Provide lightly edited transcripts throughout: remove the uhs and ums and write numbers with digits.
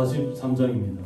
43장입니다.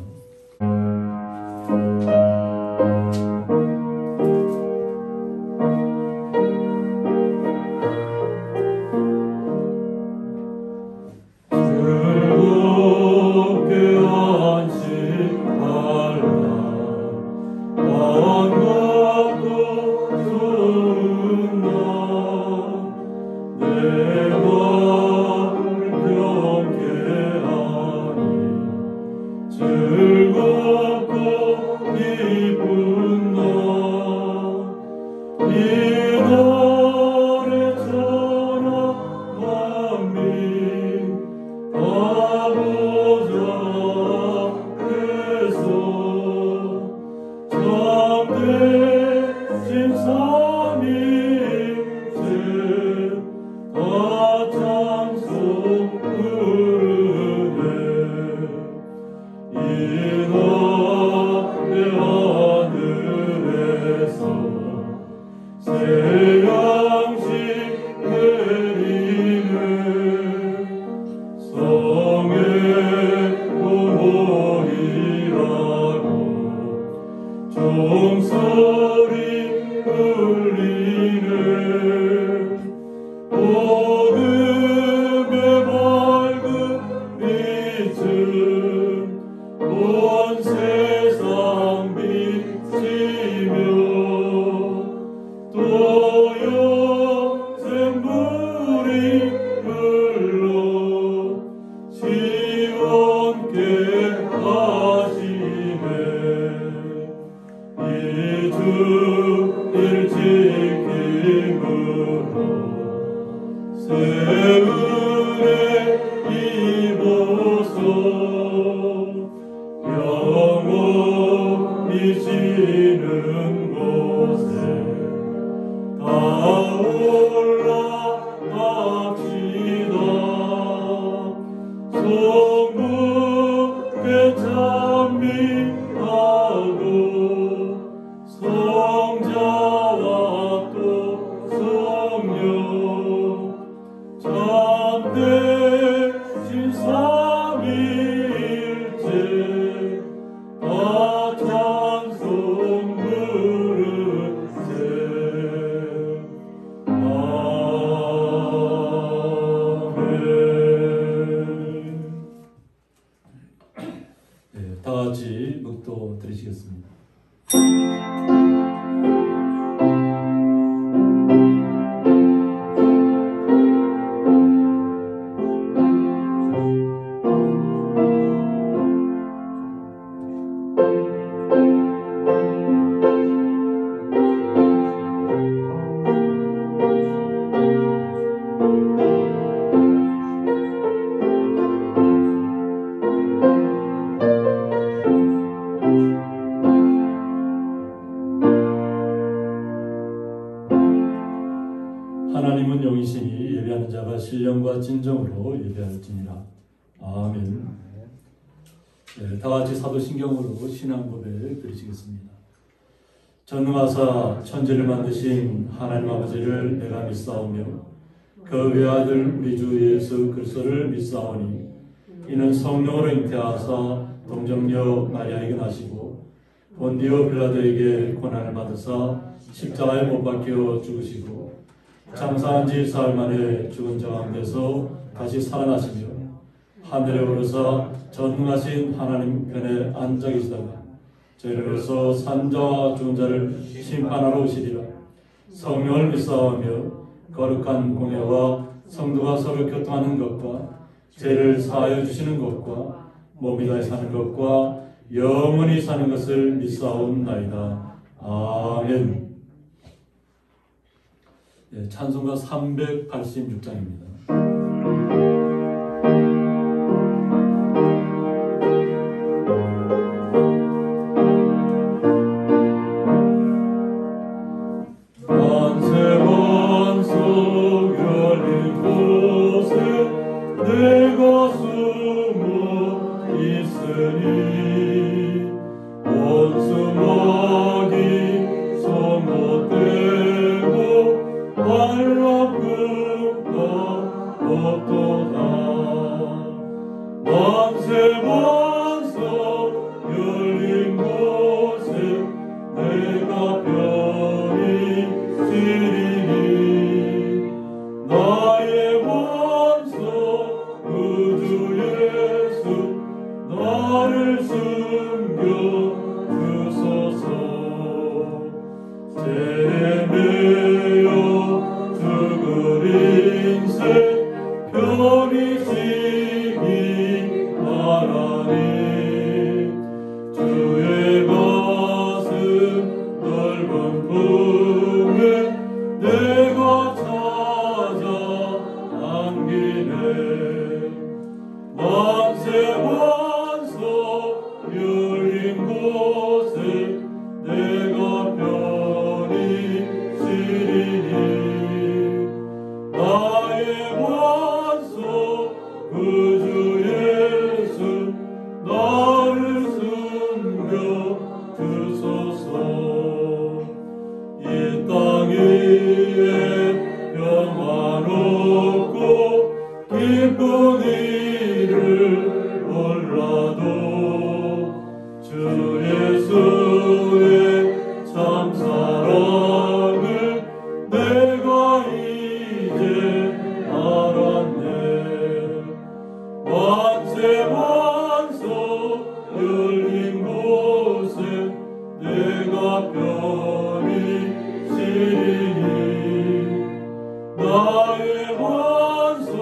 다같이 묵도 드리시겠습니다. 하나님은 영이시니 예배하는 자가 신령과 진정으로 예배할지니라. 아멘. 네, 다같이 사도신경으로 신앙 고백 드리시겠습니다. 전능하사 천지를 만드신 하나님 아버지를 내가 믿사오며 그 외아들 우리 주 예수 그리스도를 믿사오니 이는 성령으로 잉태하사 동정녀 마리아에게 나시고 본디오 빌라도에게 고난을 받으사 십자가에 못 박혀 죽으시고 장사한 지 사흘 만에 죽은 자 가운데서 다시 살아나시며 하늘에 오르사 전능하신 하나님 편에 앉아 계시다가 저희를 위해서 산자와 죽은 자를 심판하러 오시리라. 성령을 믿사오며 거룩한 공예와 성도가 서로 교통하는 것과 죄를 사하여 주시는 것과 몸이 다해 사는 것과 영원히 사는 것을 믿사옵나이다. 아멘. 네, 찬송가 386장입니다. 만세 별이 시리니 나의 원소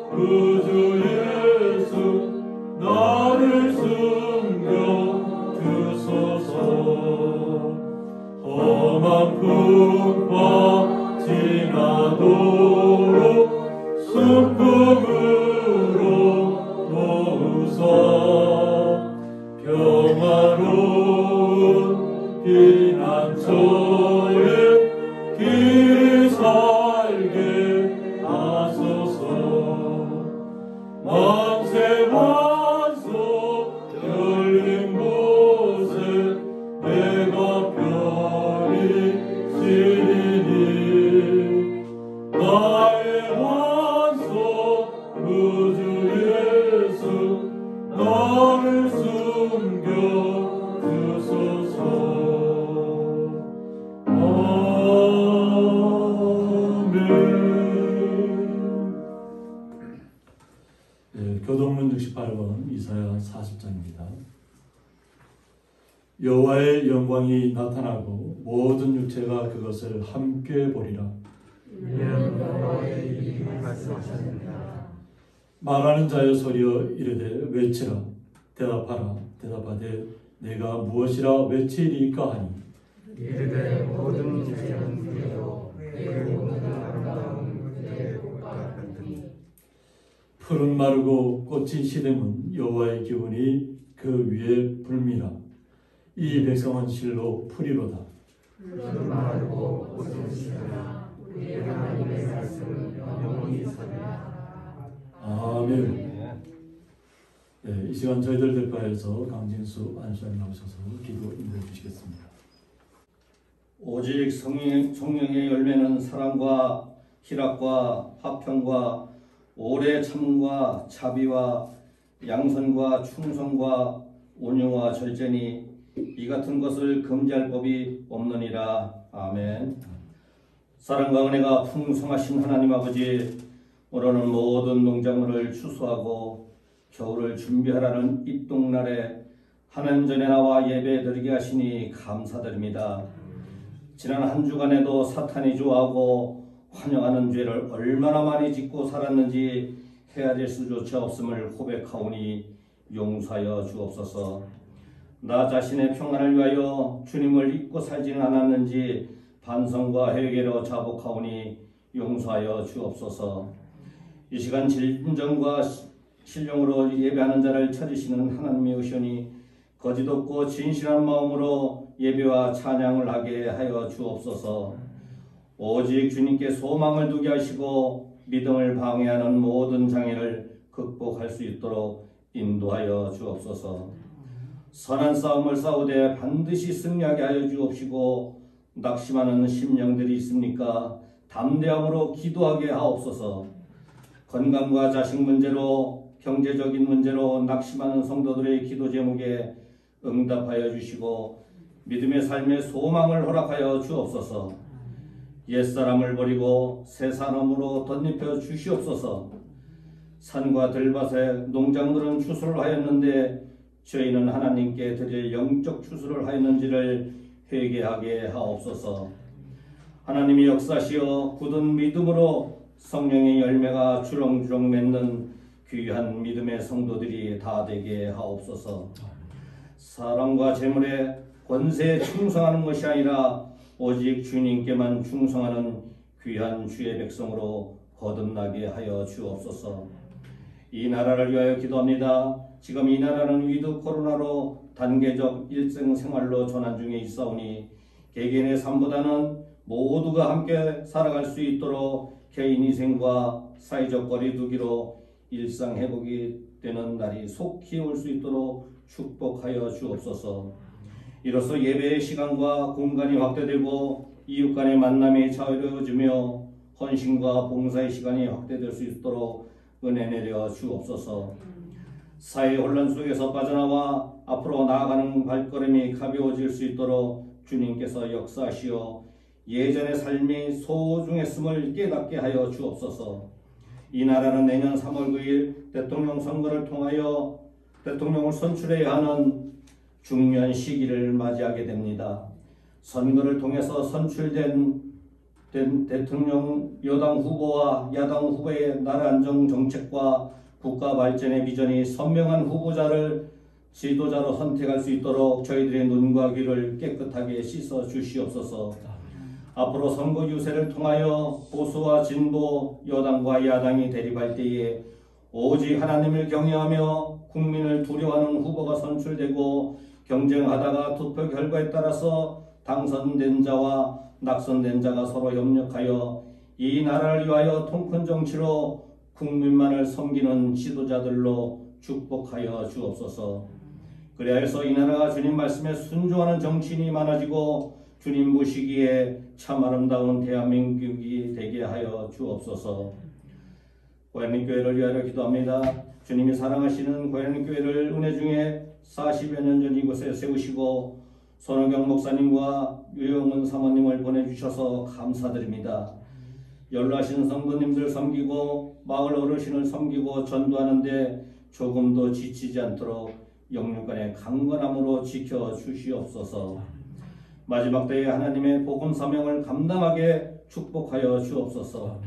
구주 예수 나를 숨겨주소서. 험한 풍파 지나도록 순금으로 도우사 평화로운 피난처에 길 살게 하소서. 만세 만소 열린 곳에 내가 별이 시리니 나의 원소 구주 예수 나를 숨겨주소서. 아멘. 교동문 68번 이사야 40장입니다. 여호와의 영광이 나타나고 모든 육체가 그것을 함께 보리라. 여호와의 입이 말씀하셨느니라. 말하는 자여 소리여 이르되 외치라. 대답하라. 대답하되 내가 무엇이라 외치리까 하니 이르되 모든 육체는 그리고 내 모든 아름다운 그의 꽃과 같으니 풀은 마르고 꽃이 시듬은 여호와의 기운이 그 위에 불미라. 이 백성은 실로 풀이로다. 풀은 마르고 꽃은 시드나 우리 하나님의 말씀은 영원히 서리라. 아멘. 네, 이 시간 저희들 대파에서 강진수 안수님 나오셔서 기도 인도해 주시겠습니다. 오직 성령의 열매는 사랑과 희락과 화평과 오래 참음과 자비와 양선과 충성과 온유와 절제니 이 같은 것을 금지할 법이 없느니라. 아멘. 사랑과 은혜가 풍성하신 하나님 아버지, 오늘은 모든 농작물을 추수하고 겨울을 준비하라는 입동날에 하나님 전에 나와 예배 드리게 하시니 감사드립니다. 지난 한 주간에도 사탄이 좋아하고 환영하는 죄를 얼마나 많이 짓고 살았는지 헤아릴 수조차 없음을 고백하오니 용서하여 주옵소서. 나 자신의 평안을 위하여 주님을 잊고 살지는 않았는지 반성과 회개로 자복하오니 용서하여 주옵소서. 이 시간 진정과 신령으로 예배하는 자를 찾으시는 하나님의 의션이 거짓 없고 진실한 마음으로 예배와 찬양을 하게 하여 주옵소서. 오직 주님께 소망을 두게 하시고 믿음을 방해하는 모든 장애를 극복할 수 있도록 인도하여 주옵소서. 선한 싸움을 싸우되 반드시 승리하게 하여 주옵시고 낙심하는 심령들이 있습니까? 담대함으로 기도하게 하옵소서. 건강과 자식 문제로 경제적인 문제로 낙심하는 성도들의 기도 제목에 응답하여 주시고 믿음의 삶의 소망을 허락하여 주옵소서. 옛사람을 버리고 새 사람으로 덧입혀 주시옵소서. 산과 들밭에 농작물은 추수를 하였는데 저희는 하나님께 드릴 영적 추수를 하였는지를 회개하게 하옵소서. 하나님이 역사시어 굳은 믿음으로 성령의 열매가 주렁주렁 맺는 귀한 믿음의 성도들이 다 되게 하옵소서. 사랑과 재물에 권세에 충성하는 것이 아니라 오직 주님께만 충성하는 귀한 주의 백성으로 거듭나게 하여 주옵소서. 이 나라를 위하여 기도합니다. 지금 이 나라는 위드 코로나로 단계적 일상생활로 전환 중에 있사오니 개개인의 삶보다는 모두가 함께 살아갈 수 있도록 개인 희생과 사회적 거리두기로 일상 회복이 되는 날이 속히 올 수 있도록 축복하여 주옵소서. 이로써 예배의 시간과 공간이 확대되고 이웃 간의 만남이 자유로워지며 헌신과 봉사의 시간이 확대될 수 있도록 은혜 내려 주옵소서. 사회 혼란 속에서 빠져나와 앞으로 나아가는 발걸음이 가벼워질 수 있도록 주님께서 역사하시어 예전의 삶이 소중했음을 깨닫게 하여 주옵소서. 이 나라는 내년 3월 9일 대통령 선거를 통하여 대통령을 선출해야 하는 중요한 시기를 맞이하게 됩니다. 선거를 통해서 선출된 대통령 여당 후보와 야당 후보의 나라 안정 정책과 국가 발전의 비전이 선명한 후보자를 지도자로 선택할 수 있도록 저희들의 눈과 귀를 깨끗하게 씻어 주시옵소서. 앞으로 선거 유세를 통하여 보수와 진보, 여당과 야당이 대립할 때에 오직 하나님을 경외하며 국민을 두려워하는 후보가 선출되고 경쟁하다가 투표 결과에 따라서 당선된 자와 낙선된 자가 서로 협력하여 이 나라를 위하여 통큰 정치로 국민만을 섬기는 지도자들로 축복하여 주옵소서. 그리하여서 이 나라가 주님 말씀에 순종하는 정치인이 많아지고 주님 보시기에 참 아름다운 대한민국이 되게 하여 주옵소서. 고양리교회를 위하여 기도합니다. 주님이 사랑하시는 고양리교회를 은혜 중에 40여 년 전 이곳에 세우시고 손호경 목사님과 유영은 사모님을 보내주셔서 감사드립니다. 연로하신 성도님들 섬기고 마을 어르신을 섬기고 전도하는데 조금도 지치지 않도록 영육간의 강건함으로 지켜주시옵소서. 마지막 때에 하나님의 복음 사명을 감당하게 축복하여 주옵소서.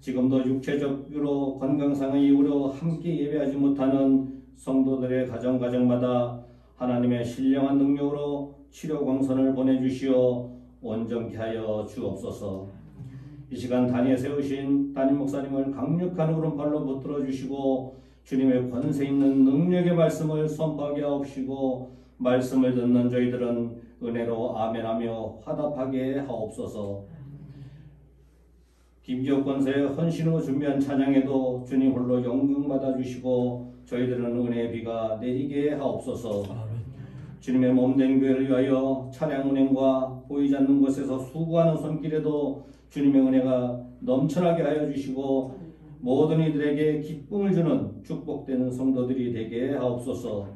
지금도 육체적으로 건강상의 이유로 함께 예배하지 못하는 성도들의 가정마다 하나님의 신령한 능력으로 치료 광선을 보내주시어 온전케 하여 주옵소서. 이 시간 단위에 세우신 담임 목사님을 강력한 오른팔로 붙들어 주시고 주님의 권세 있는 능력의 말씀을 선포하게 하옵시고 말씀을 듣는 저희들은 은혜로 아멘하며 화답하게 하옵소서. 김기혁 권사의 헌신으로 준비한 찬양에도 주님 홀로 영광 받아주시고 저희들은 은혜의 비가 내리게 하옵소서. 주님의 몸된 교회를 위하여 차량 운행과 보이지 않는 곳에서 수고하는 손길에도 주님의 은혜가 넘쳐나게 하여 주시고 모든 이들에게 기쁨을 주는 축복되는 성도들이 되게 하옵소서.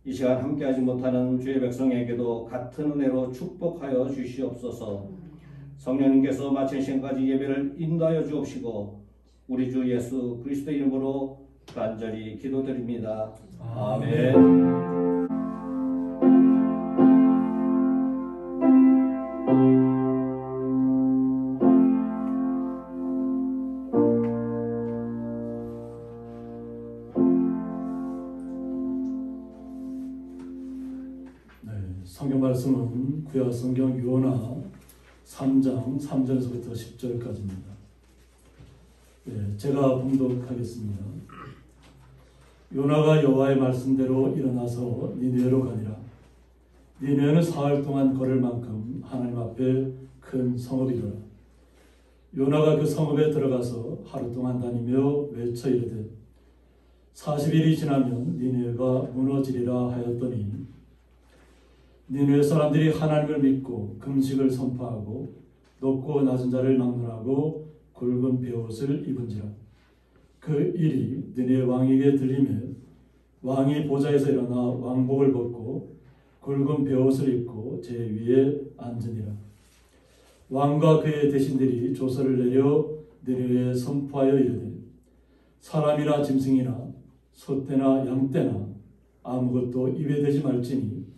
이 시간 함께하지 못하는 주의 백성에게도 같은 은혜로 축복하여 주시옵소서. 성령님께서 마친 시간까지 예배를 인도하여 주옵시고 우리 주 예수 그리스도의 이름으로 간절히 기도드립니다. 아멘. 성경 말씀은 구약 성경 요나 3장 3절에서부터 10절까지입니다. 제가 봉독하겠습니다. 요나가 여호와의 말씀대로 일어나서 니느웨로 가니라. 니느웨는 사흘 동안 걸을 만큼 하나님 앞에 큰 성읍이더라. 요나가 그 성읍에 들어가서 하루 동안 다니며 외쳐 이르되 40일이 지나면 니느웨가 무너지리라 하였더니 니느웨 사람들이 하나님을 믿고 금식을 선포하고 높고 낮은 자를 막론하고 굵은 베옷을 입은지라. 그 일이 니느웨 왕에게 들리매 왕이 보좌에서 일어나 왕복을 벗고 굵은 베옷을 입고 제 위에 앉으니라. 왕과 그의 대신들이 조서를 내려 니느웨에 선포하여 이르되 사람이나 짐승이나 소떼나 양떼나 아무것도 입에 대지 말지니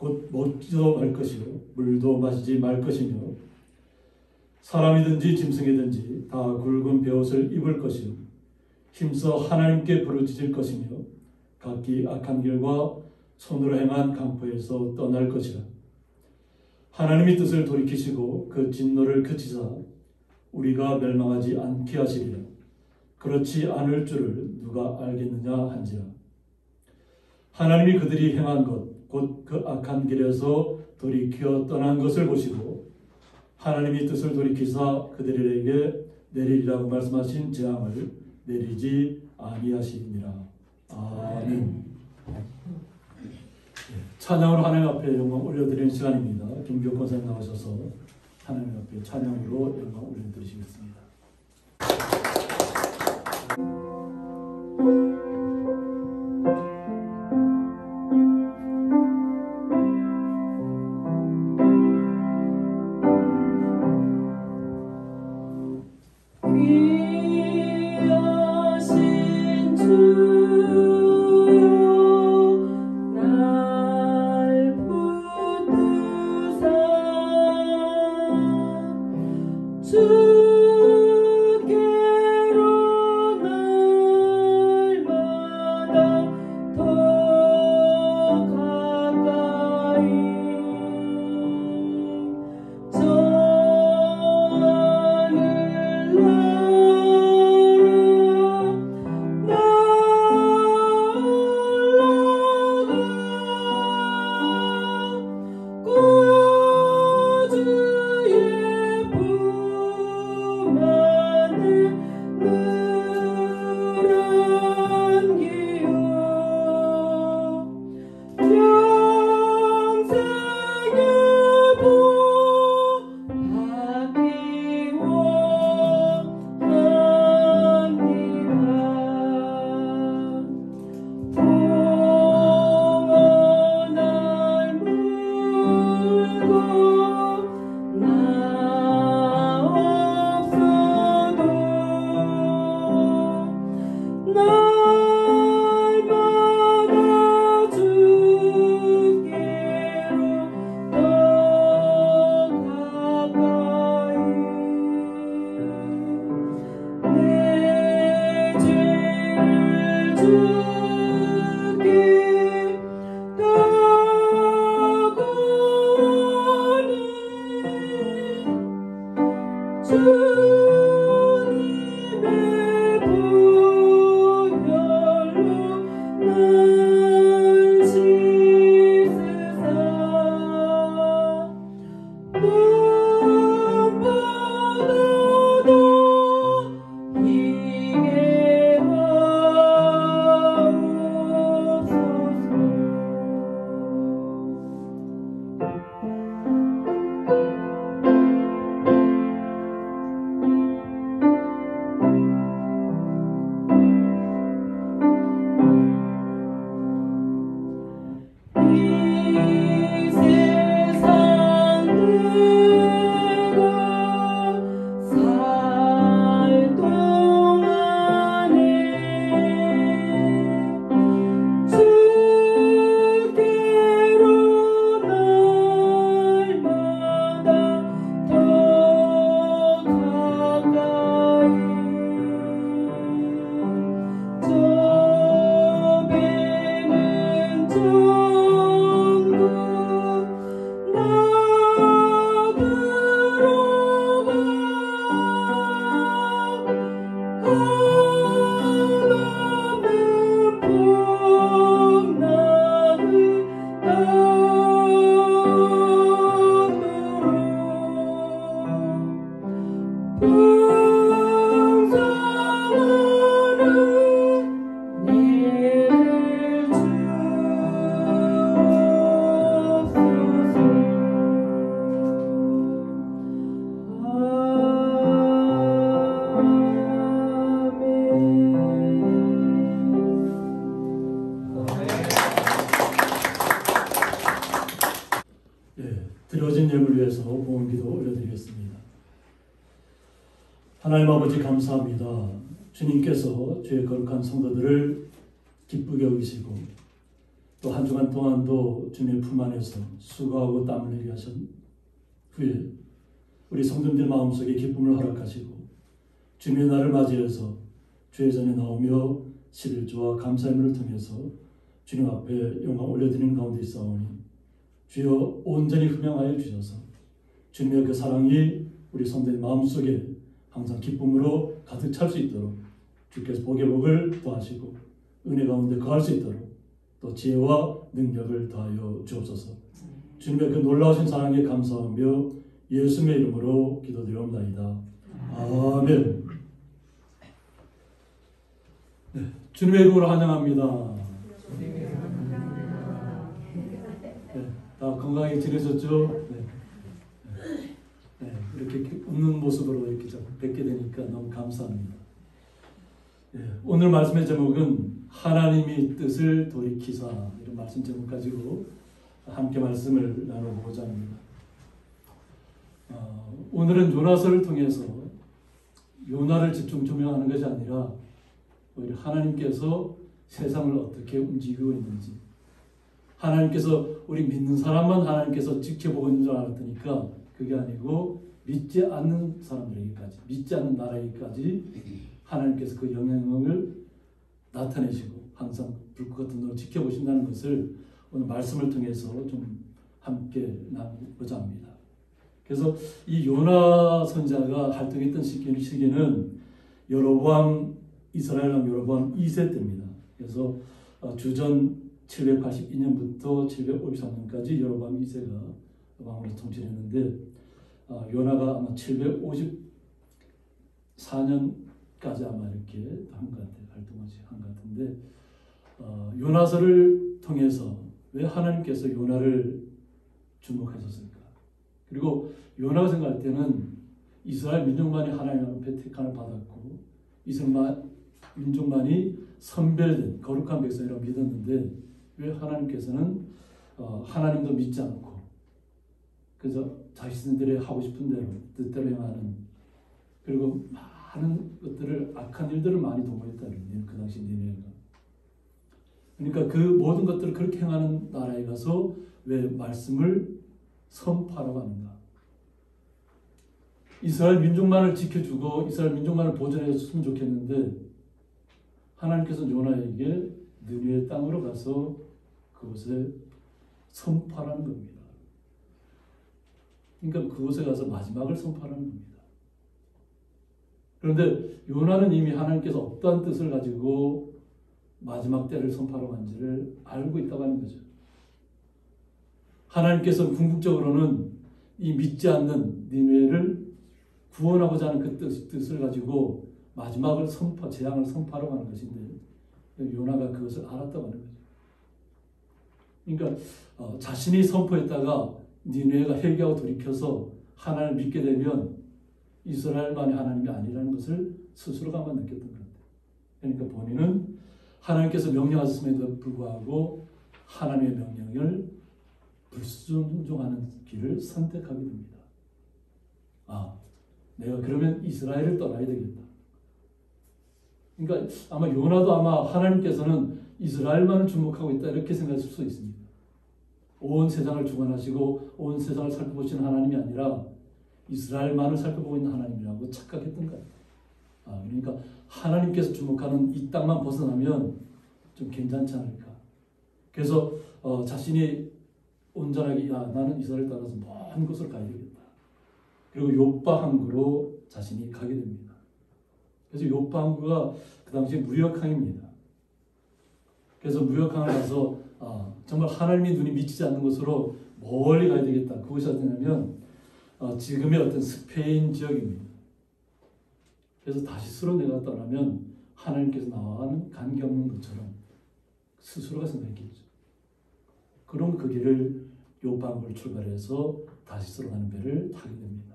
곧 먹지도 말 것이요 물도 마시지 말 것이며 사람이든지 짐승이든지 다 굵은 베옷을 입을 것이요 힘써 하나님께 부르짖을 것이며 각기 악한 길과 손으로 행한 강포에서 떠날 것이라. 하나님이 뜻을 돌이키시고 그 진노를 그치사 우리가 멸망하지 않게 하시리라. 그렇지 않을 줄을 누가 알겠느냐 한지라. 하나님이 그들이 행한 것 곧 그 악한 길에서 돌이켜 떠난 것을 보시고 하나님이 뜻을 돌이키사 그들에게 내리리라고 말씀하신 재앙을 내리지 아니하시니라. 아멘. 찬양으로 하나님 앞에 영광 올려드리는 시간입니다. 김기혁 권사님 나오셔서 하나님 앞에 찬양으로 영광 올려드리시겠습니다. 날 붙들어 드려진 예물 위해서 봉헌기도 올려드리겠습니다. 하나님 아버지 감사합니다. 주님께서 주의 거룩한 성도들을 기쁘게 여기시고 또 한 주간 동안도 주님의 품 안에서 수고하고 땀을 흘리게 하신 후에 우리 성도들 마음속에 기쁨을 허락하시고 주님의 날을 맞이해서 주의 전에 나오며 11조와 감사의물을 통해서 주님 앞에 영광 올려드리는 가운데 있사오니 주여 온전히 흠양하여 주셔서 주님의 그 사랑이 우리 성도의 마음속에 항상 기쁨으로 가득 찰 수 있도록 주께서 복의 복을 더하시고 은혜 가운데 거할 수 있도록 또 지혜와 능력을 더하여 주옵소서. 주님의 그 놀라우신 사랑에 감사하며 예수님의 이름으로 기도드리옵나이다. 아멘. 네, 주님의 이름으로 환영합니다. 네, 다 건강히 지내셨죠? 네. 네, 이렇게 웃는 모습으로 이렇게 뵙게 되니까 너무 감사합니다. 네, 오늘 말씀의 제목은 하나님이 뜻을 돌이키사, 이런 말씀 제목 가지고 함께 말씀을 나눠보고자 합니다. 오늘은 요나서를 통해서 요나를 집중 조명하는 것이 아니라 오히려 하나님께서 세상을 어떻게 움직이고 있는지, 하나님께서 우리 믿는 사람만 하나님께서 지켜보고 있는 줄 알았더니까 그게 아니고 믿지 않는 사람들에게까지, 믿지 않는 나라에게까지 하나님께서 그 영향을 나타내시고 항상 불꽃 같은 눈으로 지켜보신다는 것을 오늘 말씀을 통해서 좀 함께 나누고자 합니다. 그래서 이 요나 선지자가 활동했던 시기는 여로보암 이스라엘 왕 여로보암 2세 때입니다. 그래서 주전 782년부터 753년까지 여로보암 2세가 왕으로 통치했는데 요나가 아마 754년까지 아마 이렇게 한 것 같아요. 활동한 것 같은데 요나서를 통해서 왜 하나님께서 요나를 주목하셨을까? 그리고 요나가 생각할 때는 이스라엘 민족만이 하나님 앞에 택함을 받았고 이스라엘 민족만이 선별된 거룩한 백성이라고 믿었는데 왜 하나님께서는 하나님도 믿지 않고 그래서 자신들의 하고 싶은 대로 뜻대로 행하는 그리고 많은 것들을 악한 일들을 많이 도모했다는 그 당시 니네가. 그러니까 그 모든 것들을 그렇게 행하는 나라에 가서 왜 말씀을 선포하라고 하는가? 이스라엘 민족만을 지켜주고 이스라엘 민족만을 보존해 줬으면 좋겠는데 하나님께서 요나에게 느헤 땅으로 가서 그곳에 선포하라는 겁니다. 그러니까 그곳에 가서 마지막을 선포하라는 겁니다. 그런데 요나는 이미 하나님께서 어떠한 뜻을 가지고 마지막 때를 선포하라고 한지를 알고 있다고 하는 거죠. 하나님께서는 궁극적으로는 이 믿지 않는 니느웨를 구원하고자 하는 그 뜻을 가지고 마지막을 재앙을 선포하라고 하는 것인데 요나가 그것을 알았다고 하는 거죠. 그러니까 자신이 선포했다가 니느웨가 회개하고 돌이켜서 하나님을 믿게 되면 이스라엘만이 하나님이 아니라는 것을 스스로가만 느꼈던 것 같아요. 그러니까 본인은 하나님께서 명령하셨음에도 불구하고 하나님의 명령을 불순종하는 길을 선택하게 됩니다. 내가 그러면 이스라엘을 떠나야 되겠다. 그러니까 아마 요나도 아마 하나님께서는 이스라엘만을 주목하고 있다 이렇게 생각할 수 있습니다. 온 세상을 주관하시고 온 세상을 살펴보시는 하나님이 아니라 이스라엘만을 살펴보고 있는 하나님이라고 착각했던 것 같아요. 그러니까 하나님께서 주목하는 이 땅만 벗어나면 좀 괜찮지 않을까. 그래서 자신이 온전하게 나는 이스라엘 따라서 먼 곳을 가야 되겠다. 그리고 요빠 항구로 자신이 가게 됩니다. 그래서 요빠 항구가 그 당시 무역항입니다. 그래서 무역항을 가서 정말 하나님의 눈이 미치지 않는 곳으로 멀리 가야 되겠다. 그곳이 어디냐면 지금의 어떤 스페인 지역입니다. 그래서 다시스로 내가 떠나면 하나님께서 나와는 관계없는 것처럼 스스로가 생각했겠죠. 그럼 그 길을 요방을 출발해서 다시스로 가는 배를 타게 됩니다.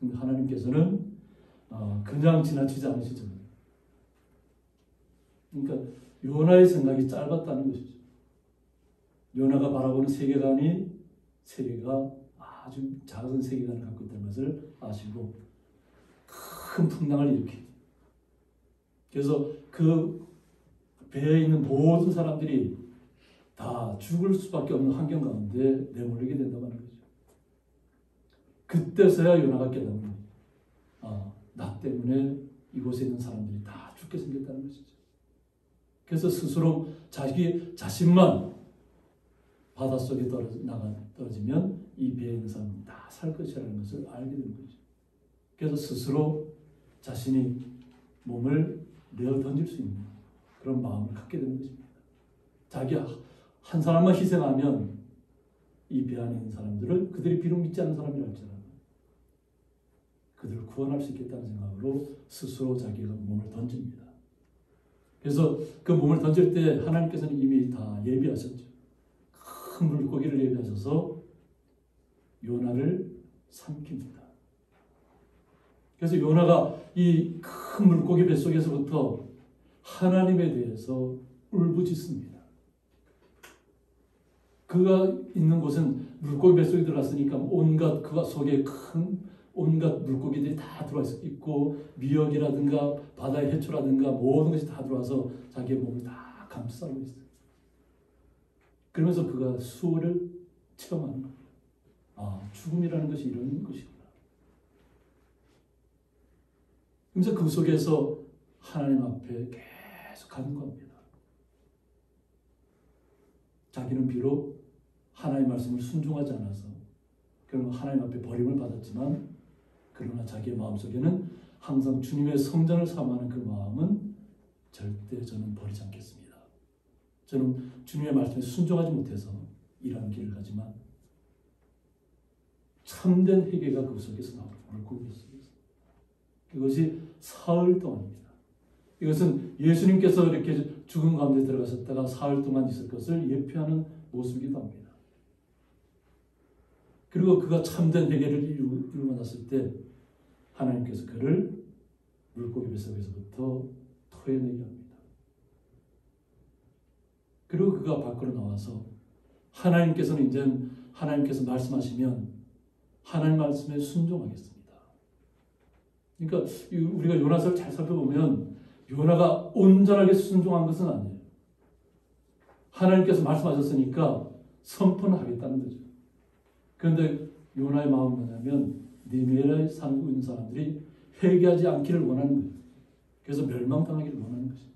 근데 하나님께서는 그냥 지나치지 않으시죠. 그러니까 요나의 생각이 짧았다는 것이죠. 요나가 바라보는 세계가 아주 작은 세계관을 갖고 있다는 것을 아시고 큰 풍랑을 일으키고 그래서 그 배에 있는 모든 사람들이 다 죽을 수밖에 없는 환경 가운데 내몰리게 된다고 하는 거죠. 그때서야 요나가 깨닫는 나 때문에 이곳에 있는 사람들이 다 죽게 생겼다는 것이죠. 그래서 스스로 자신만 바닷속에 떨어지면 이 배에 있는 사람은 다 살 것이라는 것을 알게 되는 거죠. 그래서 스스로 자신이 몸을 내어 던질 수 있는 그런 마음을 갖게 되는 것입니다. 자기 한 사람만 희생하면 이 배 안에 있는 사람들은 그들이 비록 믿지 않는 사람이라 할지라도 그들을 구원할 수 있겠다는 생각으로 스스로 자기가 몸을 던집니다. 그래서 그 몸을 던질 때 하나님께서는 이미 다 예비하셨죠. 큰 물고기를 예비하셔서 요나를 삼킵니다. 그래서 요나가 이 큰 물고기 뱃속에서부터 하나님에 대해서 울부짖습니다. 그가 있는 곳은 물고기 뱃속에 들어갔으니까 온갖 그가 속에 큰 온갖 물고기들이 다 들어와 있고 미역이라든가 바다의 해초라든가 모든 것이 다 들어와서 자기의 몸을 다 감싸고 있어요. 그러면서 그가 수호를 체험하는 겁니다. 죽음이라는 것이 이런 것이구나. 그래서 그 속에서 하나님 앞에 계속 간구합니다. 자기는 비록 하나님의 말씀을 순종하지 않아서 결국 하나님 앞에 버림을 받았지만 그러나 자기의 마음속에는 항상 주님의 성전을 삼아하는 그 마음은 절대 저는 버리지 않겠습니다. 저는 주님의 말씀에 순종하지 못해서 이러한 길을 가지만 참된 회개가 그 속에서 나오고 물고기 속에서 그것이 사흘 동안입니다. 이것은 예수님께서 이렇게 죽음 가운데 들어가셨다가 사흘 동안 있을 것을 예표하는 모습이기도 합니다. 그리고 그가 참된 회개를 이루고 났을 때 하나님께서 그를 물고기 뱃속에서부터 토해내게 합니다. 그리고 그가 밖으로 나와서 하나님께서는 이제 하나님께서 말씀하시면 하나님 말씀에 순종하겠습니다. 그러니까 우리가 요나서를 잘 살펴보면 요나가 온전하게 순종한 것은 아니에요. 하나님께서 말씀하셨으니까 선포는 하겠다는 거죠. 그런데 요나의 마음은 뭐냐면 니느웨에 살고 있는 사람들이 회개하지 않기를 원하는 거예요. 그래서 멸망당하기를 원하는 것이죠.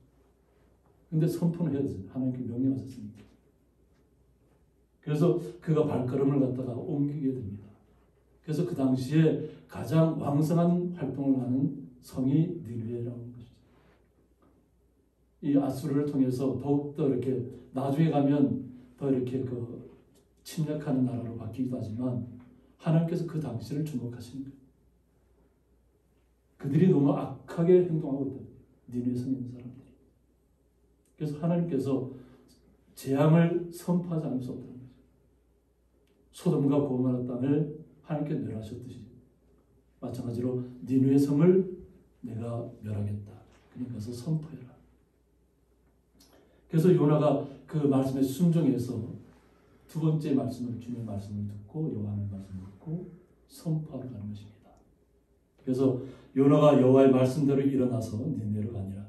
그런데 선포는 해야 되죠. 하나님께 명령하셨으니까. 그래서 그가 발걸음을 갖다가 옮기게 됩니다. 그래서 그 당시에 가장 왕성한 활동을 하는 성이 니느웨라는 것이죠. 이 아수르를 통해서 더욱더 이렇게 나중에 가면 더 이렇게 그 침략하는 나라로 바뀌기도 하지만 하나님께서 그 당시를 주목하시는 거예요. 그들이 너무 악하게 행동하고 있다. 니느웨 성에 있는 사람들이. 그래서 하나님께서 재앙을 선포하지 않을 수 없다는 거죠. 소돔과 고모라 땅을 하나님께 멸하셨듯이 마찬가지로 니느웨 성을 내가 멸하겠다. 그러니까 선포해라. 그래서 요나가 그 말씀에 순종해서 두 번째 말씀을 주님의 말씀을 듣고 여호와의 말씀을 듣고 선포하러 가는 것입니다. 그래서 요나가 여호와의 말씀대로 일어나서 니느웨로가 아니라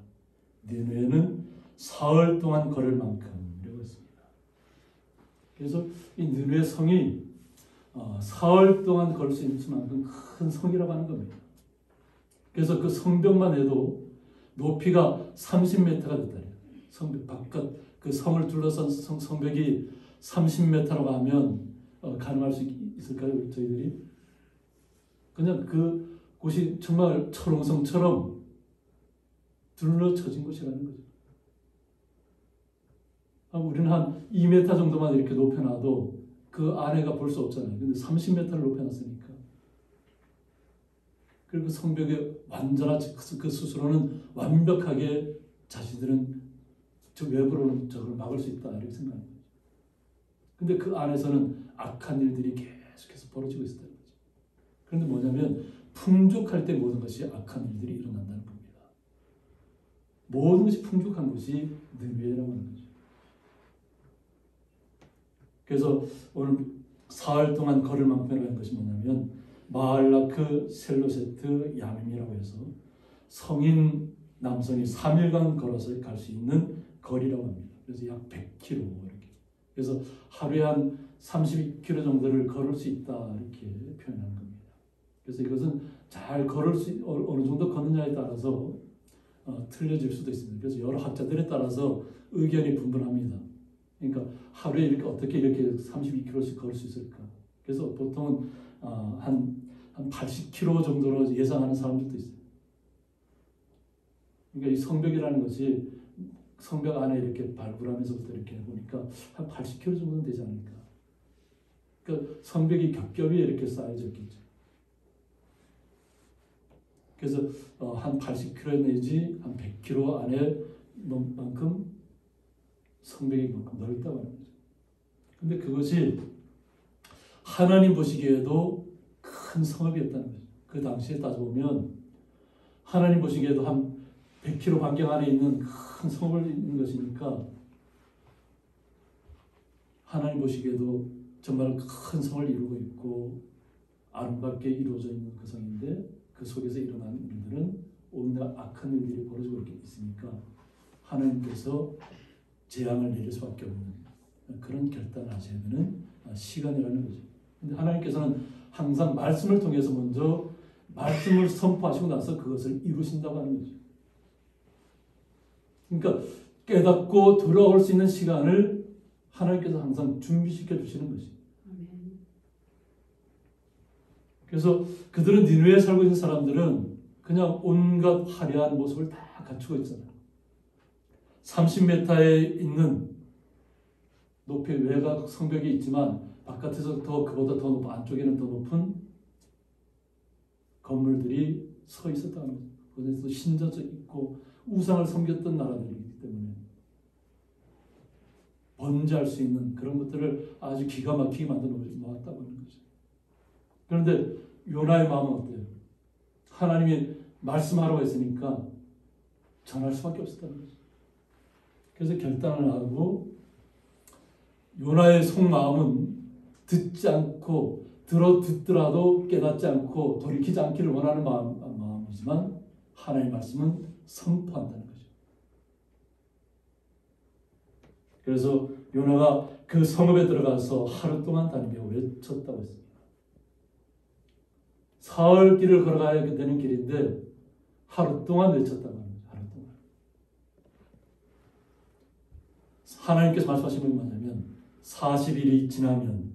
니느웨는 사흘 동안 걸을 만큼이라고 했습니다. 그래서 이 니느웨 성이 사흘 동안 걸을 수 있을 만큼 큰 성이라고 하는 겁니다. 그래서 그 성벽만 해도 높이가 30m가 됐다. 성벽 바깥 그 성을 둘러싼 성벽이 30m라고 하면 가늠할 수 있을까요? 저희들이 그냥 그 곳이 정말 철옹성처럼 둘러쳐진 곳이라는 거죠. 우리는 한 2m 정도만 이렇게 높여놔도 그 안에가 볼 수 없잖아요. 근데 30m를 높여놨으니까. 그리고 그 성벽의 완전한 그 스스로는 완벽하게 자신들은 저 외부로는 저걸 막을 수 있다 이렇게 생각합니다. 근데 그 안에서는 악한 일들이 계속해서 벌어지고 있었다는 거죠. 그런데 뭐냐면 풍족할 때 모든 것이 악한 일들이 일어난다는 겁니다. 모든 것이 풍족한 곳이 니느웨라고 하는 거죠. 그래서 오늘 사흘 동안 걸을 만큼이라는 것이 뭐냐면 마할라크 셀로세트 야밈이라고 해서 성인 남성이 3일간 걸어서 갈 수 있는 거리라고 합니다. 그래서 약 100km 이렇게. 그래서 하루에 한 32km 정도를 걸을 수 있다 이렇게 표현하는 겁니다. 그래서 이것은 잘 걸을 수 어느 정도 걷느냐에 따라서 틀려질 수도 있습니다. 그래서 여러 학자들에 따라서 의견이 분분합니다. 그러니까 하루에 이렇게 어떻게 이렇게 32km씩 걸을 수 있을까? 그래서 보통은 한 80km 정도로 예상하는 사람들도 있어요. 그러니까 이 성벽이라는 것이 성벽 안에 이렇게 발굴하면서부터 이렇게 보니까 한 80km 정도는 되지 않을까. 그러니까 성벽이 겹겹이 이렇게 쌓여져 있겠죠. 그래서 한 80km 내지 한 100km 안에 만큼 성벽이 만큼 넓다고 하는 거죠. 근데 그것이 하나님 보시기에도 큰 성읍이었다는 거죠. 그 당시에 따져보면 하나님 보시기에도 한 100km 반경 안에 있는 큰 성을 있는 것이니까 하나님 보시기에도 정말 큰 성을 이루고 있고 아름답게 이루어져 있는 그 성인데 그 속에서 일어나는 일들은 온갖 악한 일들이 벌어지고 이렇게 있으니까 하나님께서 재앙을 내릴 수밖에 없는 그런 결단을 하셔야 되는 시간이라는 거죠. 근데 하나님께서는 항상 말씀을 통해서 먼저 말씀을 선포하시고 나서 그것을 이루신다고 하는 거죠. 그러니까 깨닫고 돌아올 수 있는 시간을 하나님께서 항상 준비시켜 주시는 것이. 아멘. 그래서 그들은 니느웨에 살고 있는 사람들은 그냥 온갖 화려한 모습을 다 갖추고 있잖아요. 30m에 있는 높이 외곽 성벽이 있지만 바깥에서 그보다 더 높은, 안쪽에는 더 높은 건물들이 서 있었다는 거죠. 그것에서 신전도 있고 우상을 섬겼던 나라들이기 때문에 번제할 수 있는 그런 것들을 아주 기가 막히게 만들어 놓았다고 하는 거죠. 그런데 요나의 마음은 어때요? 하나님이 말씀하라고 했으니까 전할 수밖에 없었다는 거죠. 그래서 결단을 하고 요나의 속마음은 듣지 않고 듣더라도 깨닫지 않고 돌이키지 않기를 원하는 마음이지만 하나님의 말씀은 선포한다는 거죠. 그래서 요나가 그 성읍에 들어가서 하루 동안 다니며 외쳤다고 했습니다. 사흘 길을 걸어가야 되는 길인데 하루 동안 외쳤다고 합니다. 하루 동안. 하나님께서 말씀하신 건 뭐냐면 40일이 지나면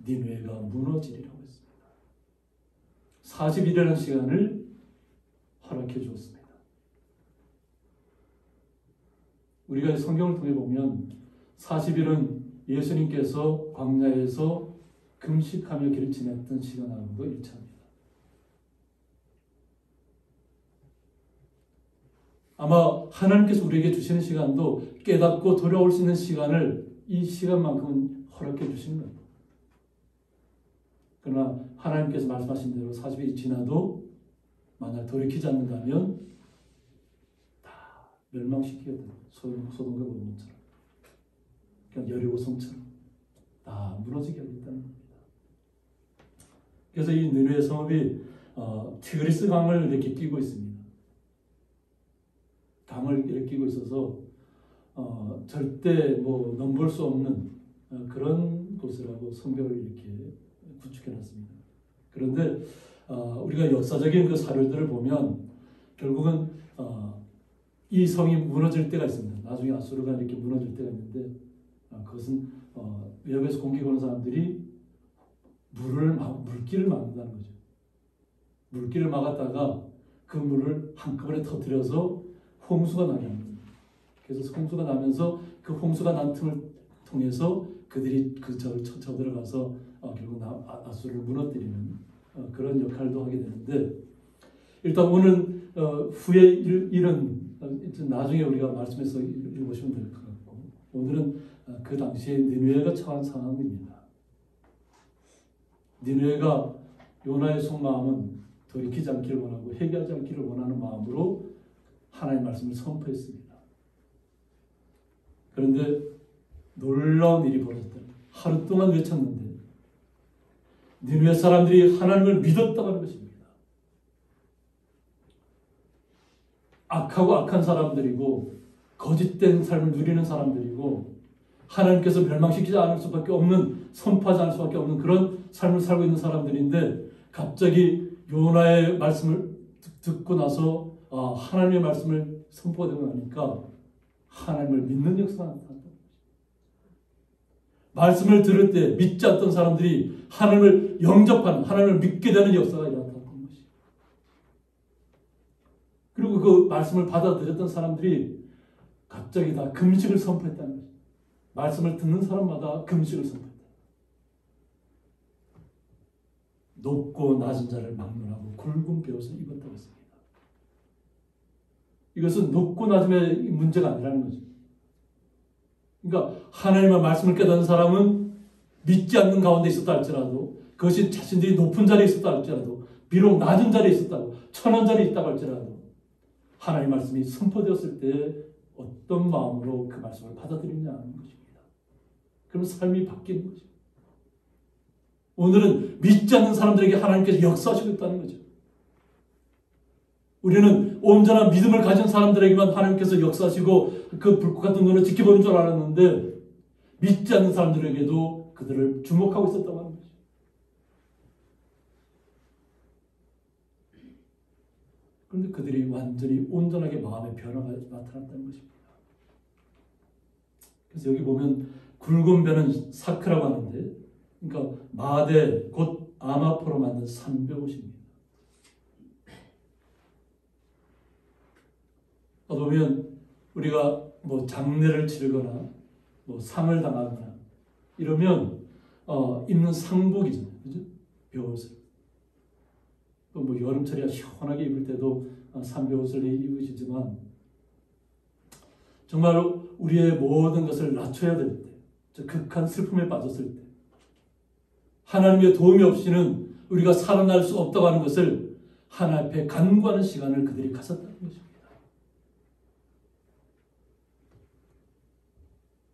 니느웨가 무너지리라고 했습니다. 40일이라는 시간을 허락해 주었습니다. 우리가 성경을 통해 보면 40일은 예수님께서 광야에서 금식하며 길을 지냈던 시간하고도 일치합니다. 아마 하나님께서 우리에게 주시는 시간도 깨닫고 돌아올 수 있는 시간을 이 시간만큼은 허락해 주시는 거예요. 그러나 하나님께서 말씀하신 대로 40일이 지나도 만약 돌이키지 않는다면 다 멸망시키거든요. 소돔과 고모처럼, 그냥 여리고성처럼 다 무너지게 하겠다는 겁니다. 그래서 이 니느웨 성읍이 티그리스 강을 이렇게 끼고 있습니다. 강을 이렇게 끼고 있어서 절대 넘볼 수 없는 그런 곳이라고 성벽을 이렇게 구축해놨습니다. 그런데 우리가 역사적인 그 사료들을 보면 결국은 이 성이 무너질 때가 있습니다. 나중에 아수르가 이렇게 무너질 때가 있는데 그것은 외곽에서 공격 오는 사람들이 물길을 막는다는 거죠. 물길을 막았다가 그 물을 한꺼번에 터뜨려서 홍수가 나게 합니다. 그래서 홍수가 나면서 그 홍수가 난 틈을 통해서 그들이 그 절을 쳐들어가서 결국 아수르를 무너뜨리는 그런 역할도 하게 되는데, 일단 오늘 후에 일은 나중에 우리가 말씀해서 읽어보시면 될 것 같고, 오늘은 그 당시에 니느웨가 처한 상황입니다. 니느웨가 요나의 속마음은 돌이키지 않기를 원하고 회개하지 않기를 원하는 마음으로 하나님의 말씀을 선포했습니다. 그런데 놀라운 일이 벌어졌다. 하루 동안 외쳤는데 니느웨 사람들이 하나님을 믿었다고 하는 것입니다. 악하고 악한 사람들이고 거짓된 삶을 누리는 사람들이고 하나님께서 멸망시키지 않을 수밖에 없는, 선포하지 않을 수밖에 없는 그런 삶을 살고 있는 사람들인데 갑자기 요나의 말씀을 듣고 나서 하나님의 말씀을 선포되고 나니까 하나님을 믿는 역사가 나타났다. 말씀을 들을 때 믿지 않던 사람들이 하나님을 영접하는, 하나님을 믿게 되는 역사가 일어났던 것이. 그리고 그 말씀을 받아들였던 사람들이 갑자기 다 금식을 선포했다는 것이. 말씀을 듣는 사람마다 금식을 선포했다. 높고 낮은 자를 막론하고 굵은 베옷을 입었다고 했습니다. 이것은 높고 낮음의 문제가 아니라는 거죠. 그러니까 하나님의 말씀을 깨닫는 사람은 믿지 않는 가운데 있었다 할지라도, 그것이 자신들이 높은 자리에 있었다 할지라도, 비록 낮은 자리에 있었다고, 천한 자리에 있다고 할지라도 하나님의 말씀이 선포되었을 때 어떤 마음으로 그 말씀을 받아들이느냐 하는 것입니다. 그럼 삶이 바뀌는 거죠. 오늘은 믿지 않는 사람들에게 하나님께서 역사하시고 있다는 거죠. 우리는 온전한 믿음을 가진 사람들에게만 하나님께서 역사하시고 그 불꽃 같은 눈을 지켜보는 줄 알았는데 믿지 않는 사람들에게도 그들을 주목하고 있었다고 하는 거죠. 그런데 그들이 완전히 온전하게 마음의 변화가 나타났다는 것입니다. 그래서 여기 보면 굵은 배는 사크라고 하는데, 그러니까 마대 곧 아마포로 만든 삼배옷입니다. 보면 우리가 뭐 장례를 치르거나 뭐 상을 당하거나 이러면 입는 상복이잖아요, 그죠? 벼옷을. 또 뭐 여름철이야 시원하게 입을 때도 삼배옷을 입으시지만, 정말로 우리의 모든 것을 낮춰야 될 때, 저 극한 슬픔에 빠졌을 때, 하나님의 도움이 없이는 우리가 살아날 수 없다고 하는 것을 하나님 앞에 간구하는 시간을 그들이 가졌다는 것입니다.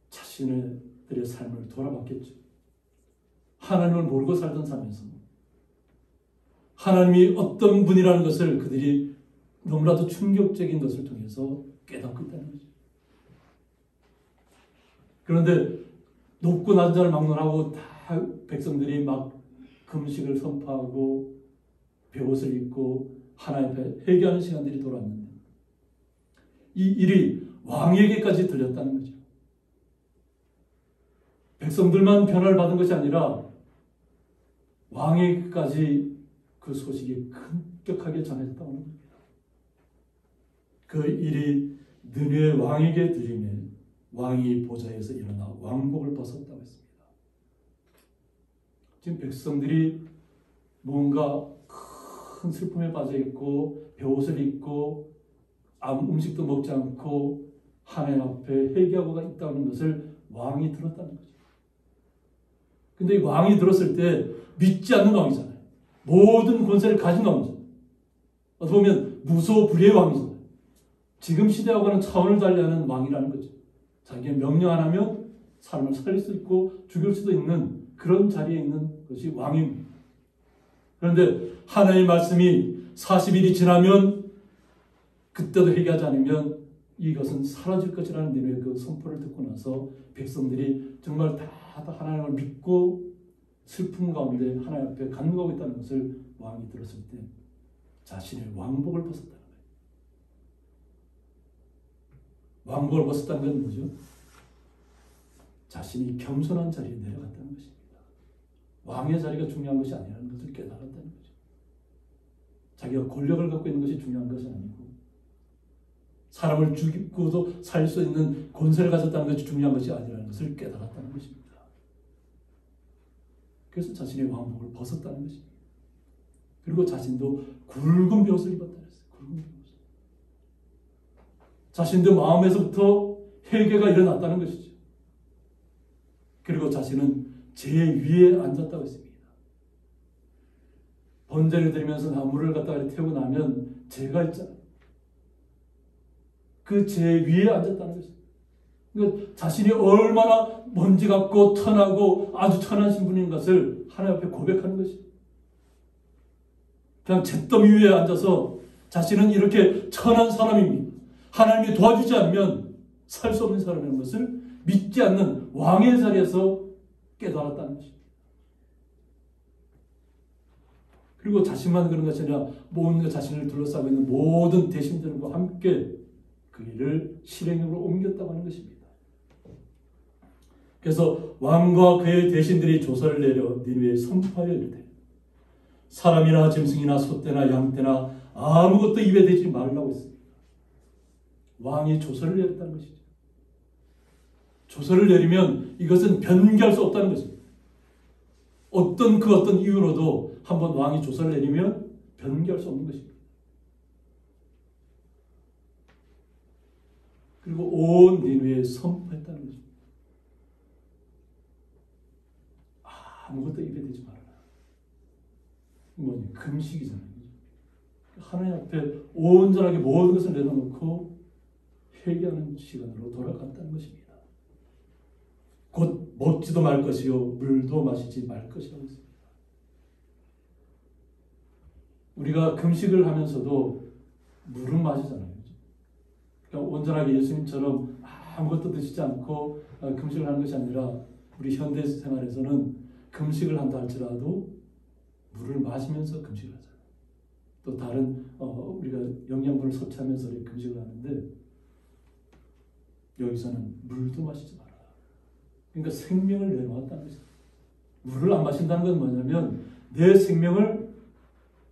자신들의 삶을 돌아봤겠죠. 하나님을 모르고 살던 삶에서 하나님이 어떤 분이라는 것을 그들이 너무나도 충격적인 것을 통해서 깨닫고 있다는 거죠. 그런데 높고 낮은 자를 막론하고 다 백성들이 막 금식을 선포하고 벼옷을 입고 하나님 앞에 회개하는 시간들이 돌아왔는데, 이 일이 왕에게까지 들렸다는 거죠. 백성들만 변화를 받은 것이 아니라 왕에게까지 그 소식이 급격하게 전해졌다고 합니다. 그 일이 느헤 왕에게 들리매 왕이 보좌에서 일어나 왕복을 벗었다고 했습니다. 지금 백성들이 뭔가 큰 슬픔에 빠져 있고 벼옷을 입고 아무 음식도 먹지 않고 하나님 앞에 회개하고 있다는 것을 왕이 들었다는 거죠. 근데 이 왕이 들었을 때 믿지 않는 왕이잖아요. 모든 권세를 가진 왕이잖아요. 어떻게 보면 무소불위의 왕이잖아요. 지금 시대하고는 차원을 달리하는 왕이라는 거죠. 자기가 명령 안 하면 사람을 살릴 수 있고 죽일 수도 있는 그런 자리에 있는 것이 왕입니다. 그런데 하나님의 말씀이 40일이 지나면, 그때도 회개하지 않으면 이것은 사라질 것이라는 님의 그 선포를 듣고 나서 백성들이 정말 다 하나님을 믿고 슬픔 가운데 하나님 앞에 간구하고 있다는 것을 왕이 들었을 때 자신의 왕복을 벗었다는 거예요. 왕복을 벗었다는 건 뭐죠? 자신이 겸손한 자리에 내려갔다는 것입니다. 왕의 자리가 중요한 것이 아니라는 것을 깨달았다는 거죠. 자기가 권력을 갖고 있는 것이 중요한 것이 아니고, 사람을 죽이고도 살 수 있는 권세를 가졌다는 것이 중요한 것이 아니라는 것을 깨달았다는 것입니다. 그래서 자신의 왕복을 벗었다는 것입니다. 그리고 자신도 굵은 벼옷을 입었다는 것입니다. 굵은 벼옷. 자신도 마음에서부터 회개가 일어났다는 것이죠. 그리고 자신은 제 위에 앉았다고 했습니다. 번제를 드리면서 나무를 갖다가 태우고 나면 제가 있잖아요. 그 제 위에 앉았다는 것입니다. 그러니까 자신이 얼마나 먼지 같고 천하고 아주 천한 신분인 것을 하나님 앞에 고백하는 것입니다. 그냥 잿더미 위에 앉아서 자신은 이렇게 천한 사람입니다. 하나님이 도와주지 않으면 살 수 없는 사람이라는 것을 믿지 않는 왕의 자리에서 깨달았다는 것입니다. 그리고 자신만 그런 것이 아니라 모든 자신을 둘러싸고 있는 모든 대신들과 함께 그 일을 실행으로 옮겼다고 하는 것입니다. 그래서 왕과 그의 대신들이 조서를 내려 니느웨에 선포하여 이르되, 사람이나 짐승이나 소떼나 양떼나 아무것도 입에 대지 말라고 했습니다. 왕이 조서를 내렸다는 것이죠. 조서를 내리면 이것은 변개할 수 없다는 것입니다. 어떤 이유로도 한번 왕이 조서를 내리면 변개할 수 없는 것입니다. 그리고 온 니느웨에 선포했다는 것입니다. 아무것도 입에 대지 말아라. 뭐니? 금식이잖아요. 하나님 앞에 온전하게 모든 것을 내려놓고 회개하는 시간으로 돌아갔다는 것입니다. 곧 먹지도 말 것이요 물도 마시지 말 것이라고 했습니다. 우리가 금식을 하면서도 물은 마시잖아요. 그러니까 온전하게 예수님처럼 아무것도 드시지 않고 금식을 하는 것이 아니라, 우리 현대 생활에서는 금식을 한다 할지라도 물을 마시면서 금식을 하잖아요. 또 다른 우리가 영양분을 섭취하면서 금식을 하는데, 여기서는 물도 마시지 말아라. 그러니까 생명을 내놓았다는 거죠. 물을 안 마신다는 건 뭐냐면 내 생명을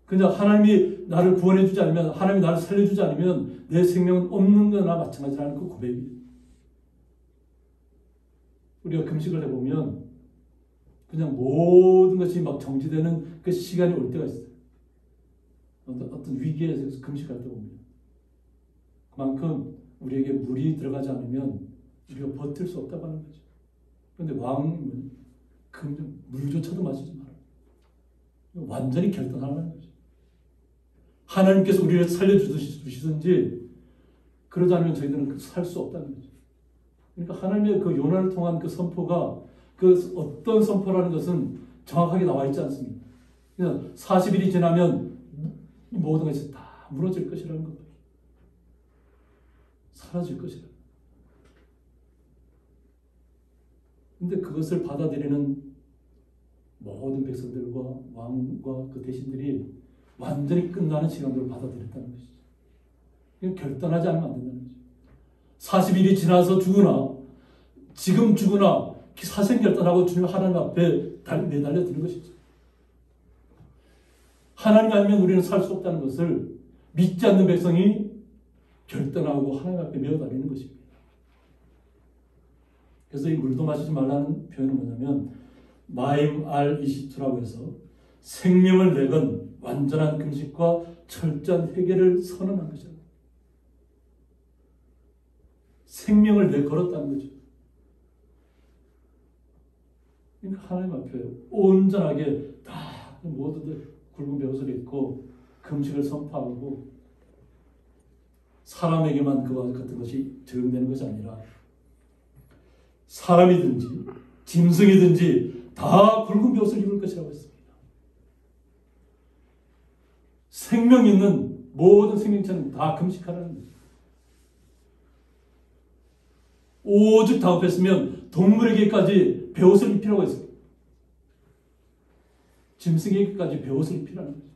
그냥 하나님이 나를 구원해 주지 않으면, 하나님이 나를 살려주지 않으면 내 생명은 없는 거나 마찬가지라는 그 고백이에요. 우리가 금식을 해보면 그냥 모든 것이 막 정지되는 그 시간이 올 때가 있어요. 어떤 위기에서 금식할 때 보면. 그만큼 우리에게 물이 들어가지 않으면 우리가 버틸 수 없다고 하는 거죠. 그런데 왕은 물조차도 마시지 마라. 완전히 결단하라는 거죠. 하나님께서 우리를 살려주시든지 그러지 않으면 저희들은 살 수 없다는 거죠. 그러니까 하나님의 그 요나를 통한 그 선포가 그 어떤 선포라는 것은 정확하게 나와 있지 않습니다. 그냥 40일이 지나면 모든 것이 다 무너질 것이라는 겁니다. 사라질 것이다. 근데 그것을 받아들이는 모든 백성들과 왕과 그 대신들이 완전히 끝나는 시간들을 받아들였다는 것이죠. 그냥 결단하지 않으면 안 된다는 거죠. 40일이 지나서 죽으나, 지금 죽으나 사생결단하고 주님 하나님 앞에 매달려 드는 것이죠. 하나님 아니면 우리는 살 수 없다는 것을 믿지 않는 백성이 결단하고 하나님 앞에 매달리는 것입니다. 그래서 이 물도 마시지 말라는 표현은 뭐냐면 마임 알 이시투라고 해서 생명을 내건 완전한 금식과 철저한 회개를 선언한 거죠. 생명을 내걸었다는 거죠. 그러니까 하나님 앞에 온전하게 다 모두들 굵은 베옷을 입고 금식을 선포하고 사람에게만 그와 같은 것이 적용되는 것이 아니라 사람이든지 짐승이든지 다 굵은 베옷을 입을 것이라고 했습니다. 생명 있는 모든 생명체는 다 금식하라는 거죠. 오죽 다급했으면 동물에게까지 베옷을 입히라고 했습니다. 짐승에게까지 베옷을 입히라는 거죠.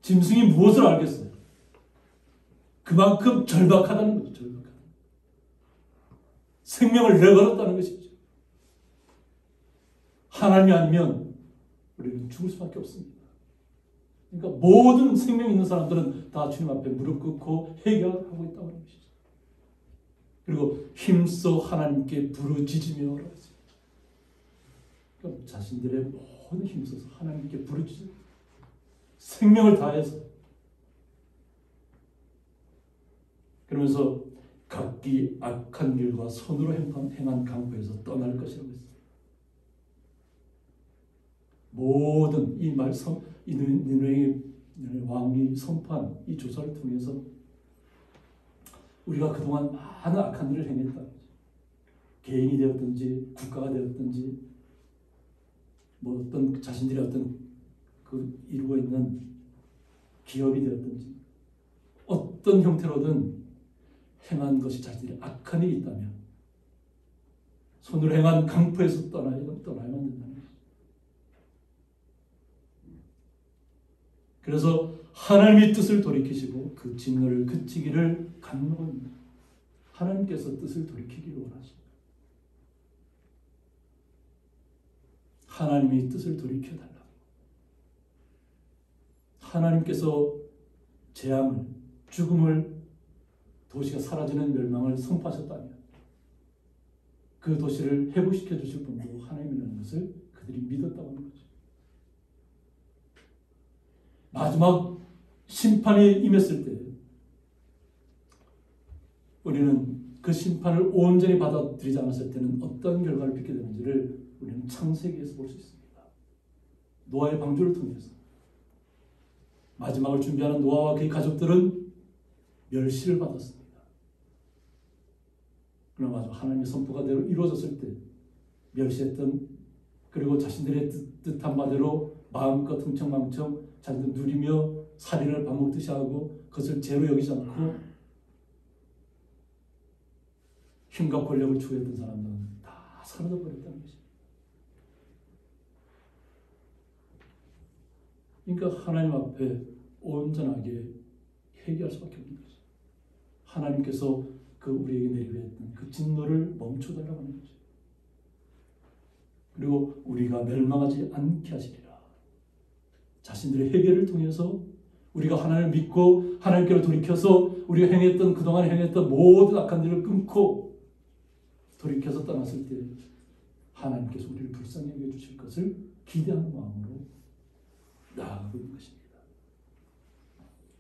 짐승이 무엇을 알겠어요? 그만큼 절박하다는 거죠. 절박하다. 생명을 내걸었다는 것이죠. 하나님이 아니면 우리는 죽을 수밖에 없습니다. 그러니까 모든 생명 있는 사람들은 다 주님 앞에 무릎 꿇고 회개하고 있다고 하는 것이죠. 그리고 힘써 하나님께 부르짖으며 오라고 했습니다. 그러니까 자신들의 모든 힘써서 하나님께 부르짖으며 생명을 다해서 그러면서 각기 악한 길과 손으로 행한 강포에서 떠날 것이라고 했습니다. 모든 이 말씀, 이 니느웨의 왕이 선포한 이 조사를 통해서 우리가 그동안 많은 악한 일을 행했다. 개인이 되었든지 국가가 되었든지 뭐 어떤 자신들이 어떤 그 이루고 있는 기업이 되었든지 어떤 형태로든 행한 것이 자신들이 악한 일이 있다면 손으로 행한 강포에서 떠나야만 된다는 것이죠. 그래서 하나님의 뜻을 돌이키시고 그 진노를 그치기를 간구합니다. 하나님께서 뜻을 돌이키기를 원하십니다. 하나님의 뜻을 돌이켜달라고. 하나님께서 재앙을, 죽음을, 도시가 사라지는 멸망을 선포하셨다면 그 도시를 회복시켜 주실 분도 하나님이라는 것을 그들이 믿었다고 하는 거죠. 마지막 심판이 임했을 때 우리는 그 심판을 온전히 받아들이지 않았을 때는 어떤 결과를 빚게 되는지를 우리는 창세기에서 볼 수 있습니다. 노아의 방주를 통해서 마지막을 준비하는 노아와 그의 가족들은 멸시를 받았습니다. 그러나 마지막 하나님의 선포가대로 이루어졌을 때 멸시했던 그리고 자신들의 뜻한 바대로 마음껏 흥청망청 자기들 누리며 살인을 밥 먹듯이 하고 그것을 죄로 여기지 않고 힘과 권력을 추구했던 사람들은 다 사라져버렸다는 것입니다. 그러니까 하나님 앞에 온전하게 회개할 수밖에 없는 거죠. 하나님께서 그 우리에게 내리려 했던 그 진노를 멈춰달라고 하는 거죠. 그리고 우리가 멸망하지 않게 하시리라. 자신들의 회개를 통해서 우리가 하나님을 믿고 하나님께로 돌이켜서 우리가 행했던 그동안 행했던 모든 악한 일을 끊고 돌이켜서 떠났을 때 하나님께서 우리를 불쌍히 여겨 주실 것을 기대하는 마음으로 나아가고 있는 것입니다.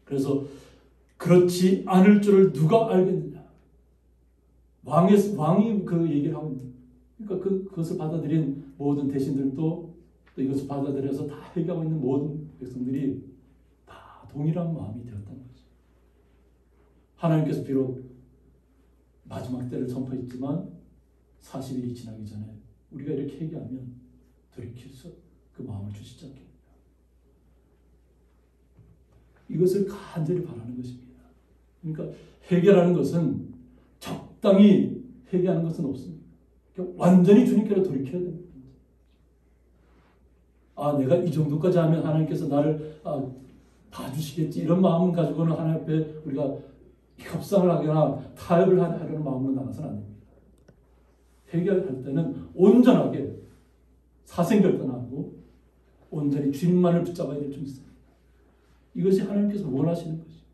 그래서 그렇지 않을 줄을 누가 알겠느냐. 왕이 그 얘기를 하고 있는 거예요. 그러니까 그것을 받아들인 모든 대신들도 또 이것을 받아들여서 다 회개하고 있는 모든 백성들이 다 동일한 마음이 되었다는 거죠. 하나님께서 비록 마지막 때를 선포했지만 40일이 지나기 전에 우리가 이렇게 회개하면 돌이켜서 그 마음을 주시지 않겠느냐. 이것을 간절히 바라는 것입니다. 그러니까 회개라는 것은 적당히 회개하는 것은 없습니다. 그러니까 완전히 주님께로 돌이켜야 됩니다. 내가 이 정도까지 하면 하나님께서 나를 봐주시겠지 이런 마음 가지고는 하나님 앞에 우리가 협상을 하거나 타협을 하려는 마음으로 나가서는 안 됩니다. 회개할 때는 온전하게 사생결단하고 온전히 주님만을 붙잡아야 될 줄 믿습니다. 이것이 하나님께서 원하시는 것이죠.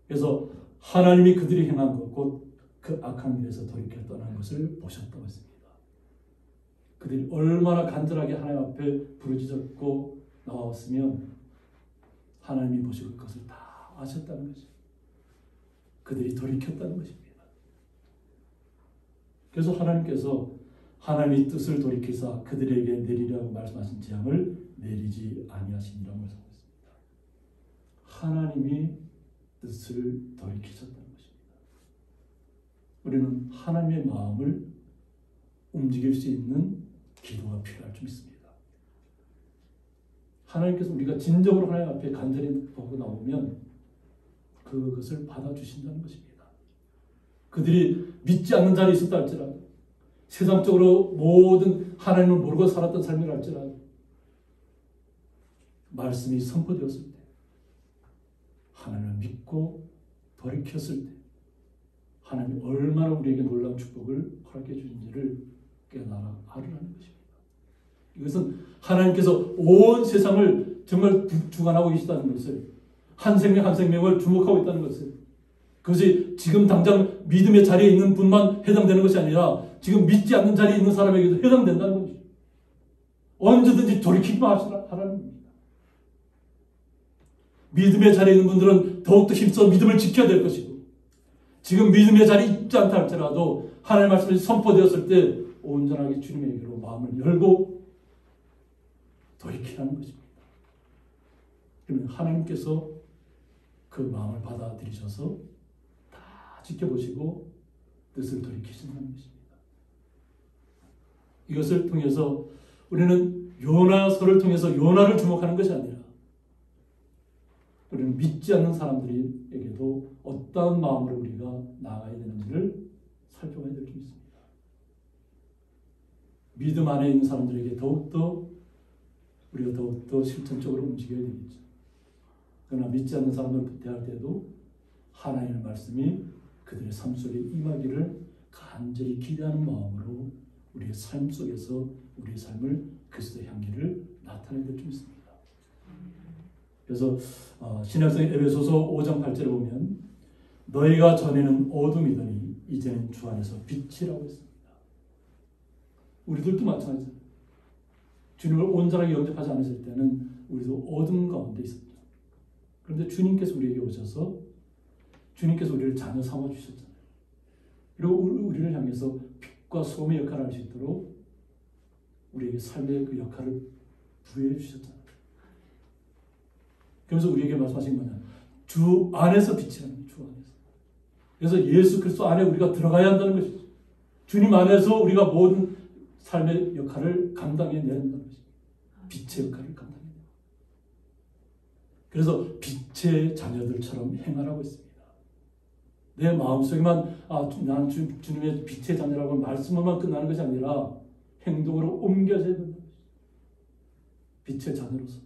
그래서 하나님이 그들이 행한 것, 곧 그 악한 일에서 돌이켜 떠난 것을 보셨다고 했습니다. 그들이 얼마나 간절하게 하나님 앞에 부르짖었고 나왔으면 하나님이 보시고 그것을 다 아셨다는 것이죠. 그들이 돌이켰다는 것입니다. 그래서 하나님께서 하나님의 뜻을 돌이키사 그들에게 내리라고 말씀하신 재앙을 내리지 아니하시니라고 말씀하셨습니다. 하나님이 뜻을 돌이키셨다는 것입니다. 우리는 하나님의 마음을 움직일 수 있는 기도가 필요할 줄 믿습니다. 하나님께서 우리가 진정으로 하나님 앞에 간절히 보고 나오면 그것을 받아주신다는 것입니다. 그들이 믿지 않는 자리에 있었다 할지라도 세상적으로 모든 하나님을 모르고 살았던 삶을 할지라도 말씀이 선포되었을 때 하나님을 믿고 돌이켰을 때 하나님이 얼마나 우리에게 놀라운 축복을 허락해 주신지를 깨달아 알으라는 것입니다. 이것은 하나님께서 온 세상을 정말 주관하고 계시다는 것을 한 생명 한 생명을 주목하고 있다는 것을 그것이 지금 당장 믿음의 자리에 있는 분만 해당되는 것이 아니라 지금 믿지 않는 자리에 있는 사람에게도 해당된다는 것이죠. 언제든지 돌이키기만 하라는 겁니다. 믿음의 자리에 있는 분들은 더욱더 힘써 믿음을 지켜야 될 것이고 지금 믿음의 자리에 있지 않다 할지라도 하나님의 말씀이 선포되었을 때 온전하게 주님에게로 마음을 열고 돌이키라는 것입니다. 그러면 하나님께서 그 마음을 받아들이셔서 다 지켜보시고 뜻을 돌이키신다는 것입니다. 이것을 통해서 우리는 요나서를 통해서 요나를 주목하는 것이 아니라 우리는 믿지 않는 사람들에게도 어떠한 마음으로 우리가 나아가야 되는지를 살펴봐야 될 줄 믿습니다. 믿음 안에 있는 사람들에게 우리가 더욱더 실천적으로 움직여야 되겠죠. 그러나 믿지 않는 사람들 대할 때도 하나님의 말씀이 그들의 삶 속에 임하기를 간절히 기대하는 마음으로 우리의 삶 속에서 우리의 삶을 그리스도의 향기를 나타내야 될 줄 믿습니다. 그래서 신약성의 에베소서 5장 8절에 보면 너희가 전에는 어둠이더니 이제는 주 안에서 빛이라고 했습니다. 우리들도 마찬가지입니다. 주님을 온전하게 영접하지 않았을 때는 우리도 어둠 가운데 있었죠. 그런데 주님께서 우리에게 오셔서 주님께서 우리를 자녀 삼아 주셨잖아요. 그리고 우리를 향해서 빛과 소금의 역할을 할 수 있도록 우리에게 삶의 그 역할을 부여해 주셨잖아요. 그래서 우리에게 말씀하신 거냐? 주 안에서 빛이라는 거예요. 주 안에서. 그래서 예수 그리스도 안에 우리가 들어가야 한다는 것이죠. 주님 안에서 우리가 모든 삶의 역할을 감당해내야 한다는 것입니다. 빛의 역할을 감당해내야 합니다. 그래서 빛의 자녀들처럼 행하라고 했습니다. 내 마음속에만 나는 주님의 빛의 자녀라고 말씀으로만 끝나는 것이 아니라 행동으로 옮겨져야 된다는 것입니다. 빛의 자녀로서.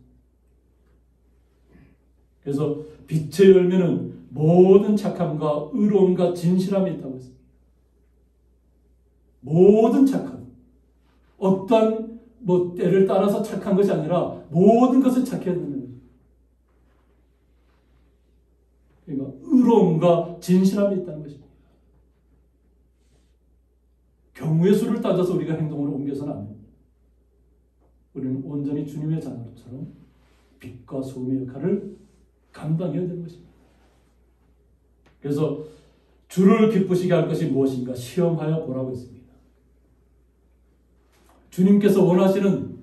그래서 빛의 열매는 모든 착함과 의로움과 진실함이 있다고 했습니다. 모든 착함. 어떤 때를 따라서 착한 것이 아니라 모든 것을 착해야 되는 거죠. 그러니까 의로움과 진실함이 있다는 것입니다. 경우의 수를 따져서 우리가 행동으로 옮겨서는 안 됩니다. 우리는 온전히 주님의 자녀처럼 빛과 소금의 역할을 감당해야 되는 것입니다. 그래서 주를 기쁘시게 할 것이 무엇인가 시험하여 보라고 했습니다. 주님께서 원하시는,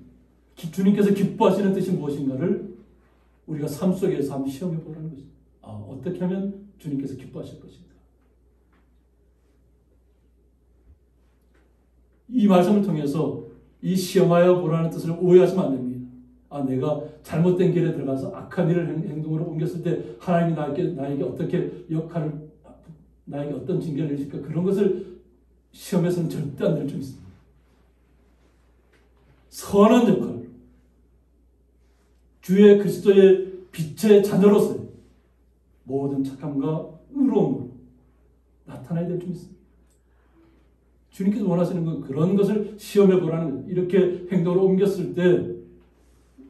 주님께서 기뻐하시는 뜻이 무엇인가를 우리가 삶 속에서 한번 시험해 보라는 것입니다. 어떻게 하면 주님께서 기뻐하실 것인가. 이 말씀을 통해서 이 시험하여 보라는 뜻을 오해하시면 안 됩니다. 내가 잘못된 길에 들어가서 악한 일을 행동으로 옮겼을 때 하나님이 나에게 어떻게 역할을, 나에게 어떤 징계를 내실까, 그런 것을 시험에서는 절대 안 될 줄 믿습니다. 선한 역할, 주의 그리스도의 빛의 자녀로서의 모든 착함과 의로움으로 나타나야 될 줄 믿습니다. 주님께서 원하시는 건 그런 것을 시험해 보라는 거예요. 이렇게 행동을 옮겼을 때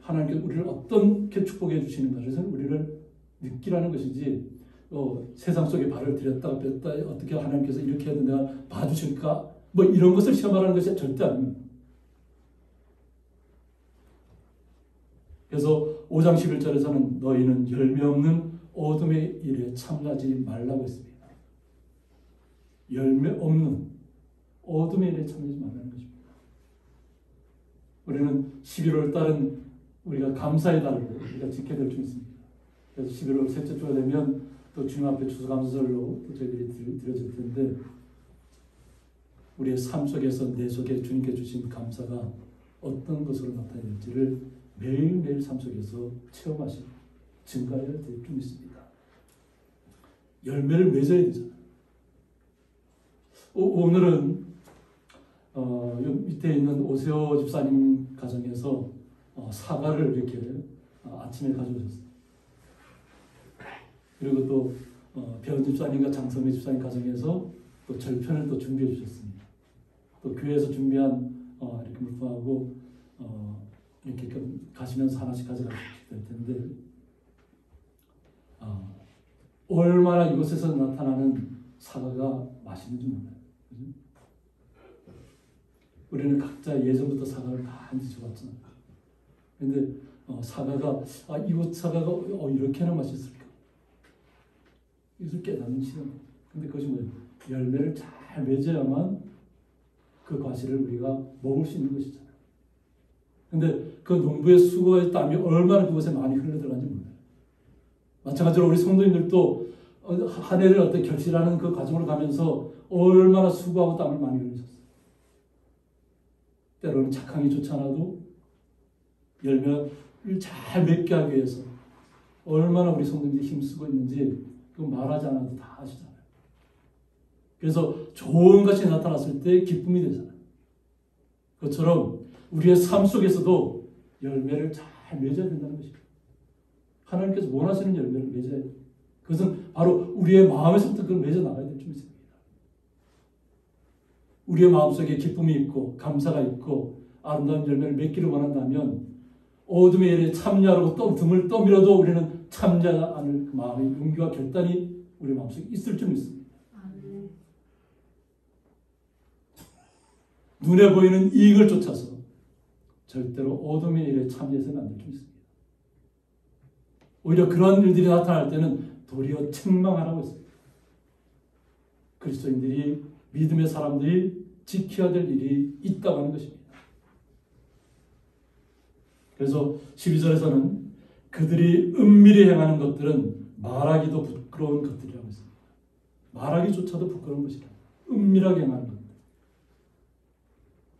하나님께서 우리를 어떻게 축복해 주시는가를 우리를 느끼라는 것이지, 세상 속에 발을 들였다가 뺐다, 어떻게 하나님께서 이렇게 해도 내가 봐주실까, 이런 것을 시험하라는 것이 절대 아닙니다. 그래서 5장 11절에서는 너희는 열매 없는 어둠의 일에 참여하지 말라고 했습니다. 열매 없는 어둠의 일에 참여하지 말라는 것입니다. 우리는 11월 달은 우리가 감사의 달로 우리가 지켜야 될 줄 있습니다. 그래서 11월 셋째 주가 되면 또 주님 앞에 추수감사절로 또 저희들이 드려질 텐데, 우리의 삶 속에서 내 속에 주님께 주신 감사가 어떤 것으로 나타낼지를 매일매일 삶 속에서 체험하시고 증가해야 될 줄 믿습니다. 열매를 맺어야 되잖아요. 오늘은 밑에 있는 오세호 집사님 가정에서 사과를 이렇게 아침에 가져오셨어요. 그리고 또 배원 집사님과 장성미 집사님 가정에서 또 절편을 또 준비해 주셨습니다. 또 교회에서 준비한 이렇게 물품하고 이렇게 가시면서 하나씩 가져가실 텐데, 얼마나 이곳에서 나타나는 사과가 맛있는지 몰라요. 그죠? 우리는 각자 예전부터 사과를 다 드셔봤잖아요. 근데 사과가 이곳 사과가 이렇게나 맛있을까? 이것을 깨닫는 시간. 근데 그것이 뭐예요? 열매를 잘 맺어야만 그 과실을 우리가 먹을 수 있는 것이잖아요. 근데 그 농부의 수고의 땀이 얼마나 그곳에 많이 흘러들어간지 몰라요. 마찬가지로 우리 성도님들도 한 해를 어떻게 결실하는 그 과정으로 가면서 얼마나 수고하고 땀을 많이 흘리셨어요. 때로는 착함이 좋지 않아도 열매를 잘 맺게 하기 위해서 얼마나 우리 성도님들이 힘쓰고 있는지 그거 말하지 않아도 다 아시잖아요. 그래서 좋은 것이 나타났을 때 기쁨이 되잖아요. 그것처럼 우리의 삶 속에서도 열매를 잘 맺어야 된다는 것입니다. 하나님께서 원하시는 열매를 맺어야 돼요. 그것은 바로 우리의 마음에서부터 그걸 맺어 나가야 될 줄 믿습니다. 우리의 마음속에 기쁨이 있고 감사가 있고 아름다운 열매를 맺기를 원한다면 어둠의 일에 참여하고 등을 떠밀어도 우리는 참여하지 않을 그 마음의 용기와 결단이 우리 마음속에 있을 줄 믿습니다. 눈에 보이는 이익을 쫓아서 절대로 어둠의 일에 참여해서는 안 될 줄 믿습니다. 오히려 그런 일들이 나타날 때는 도리어 책망하라고 했습니다. 그리스도인들이, 믿음의 사람들이 지켜야 될 일이 있다고 하는 것입니다. 그래서 12절에서는 그들이 은밀히 행하는 것들은 말하기도 부끄러운 것들이라고 했습니다. 말하기조차도 부끄러운 것이라. 은밀하게 행하는 것들.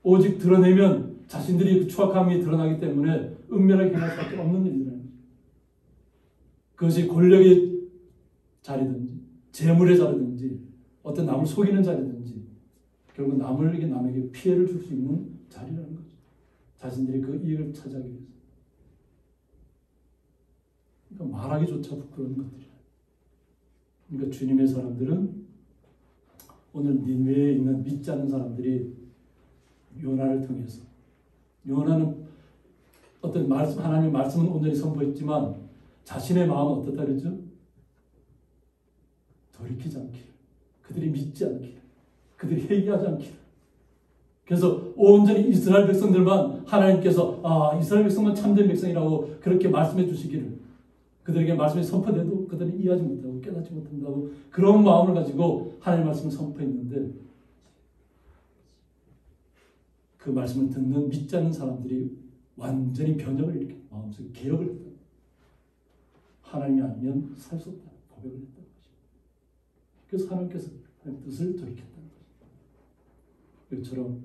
오직 드러내면 자신들이 그 추악함이 드러나기 때문에 은밀하게 행할 수밖에 없는 일이라는 거죠. 그것이 권력의 자리든지 재물의 자리든지 어떤 남을 속이는 자리든지 결국 남에게 피해를 줄 수 있는 자리라는 거죠. 자신들이 그 이익을 차지하기 위해서. 그러니까 말하기조차 부끄러운 것들이라. 그러니까 주님의 사람들은 오늘 니느웨에 있는 믿지 않는 사람들이 요나를 통해서, 요나는 어떤 말씀, 하나님의 말씀은 온전히 선포했지만 자신의 마음은 어떻다 그랬죠? 돌이키지 않기를, 그들이 믿지 않기를, 그들이 회개하지 않기를. 그래서 온전히 이스라엘 백성들만 하나님께서 이스라엘 백성만 참된 백성이라고 그렇게 말씀해 주시기를, 그들에게 말씀이 선포돼도 그들은 이해하지 못하고 깨닫지 못한다고 그런 마음을 가지고 하나님의 말씀을 선포했는데, 그 말씀을 듣는 믿지 않는 사람들이 완전히 변혁을 일으켜 마음속에 개혁을 했다. 하나님이 아니면 살 수 없다 고백을 했다는 것입니다. 그래서 하나님께서 하나님의 뜻을 돌이켰다는 것입니다. 이처럼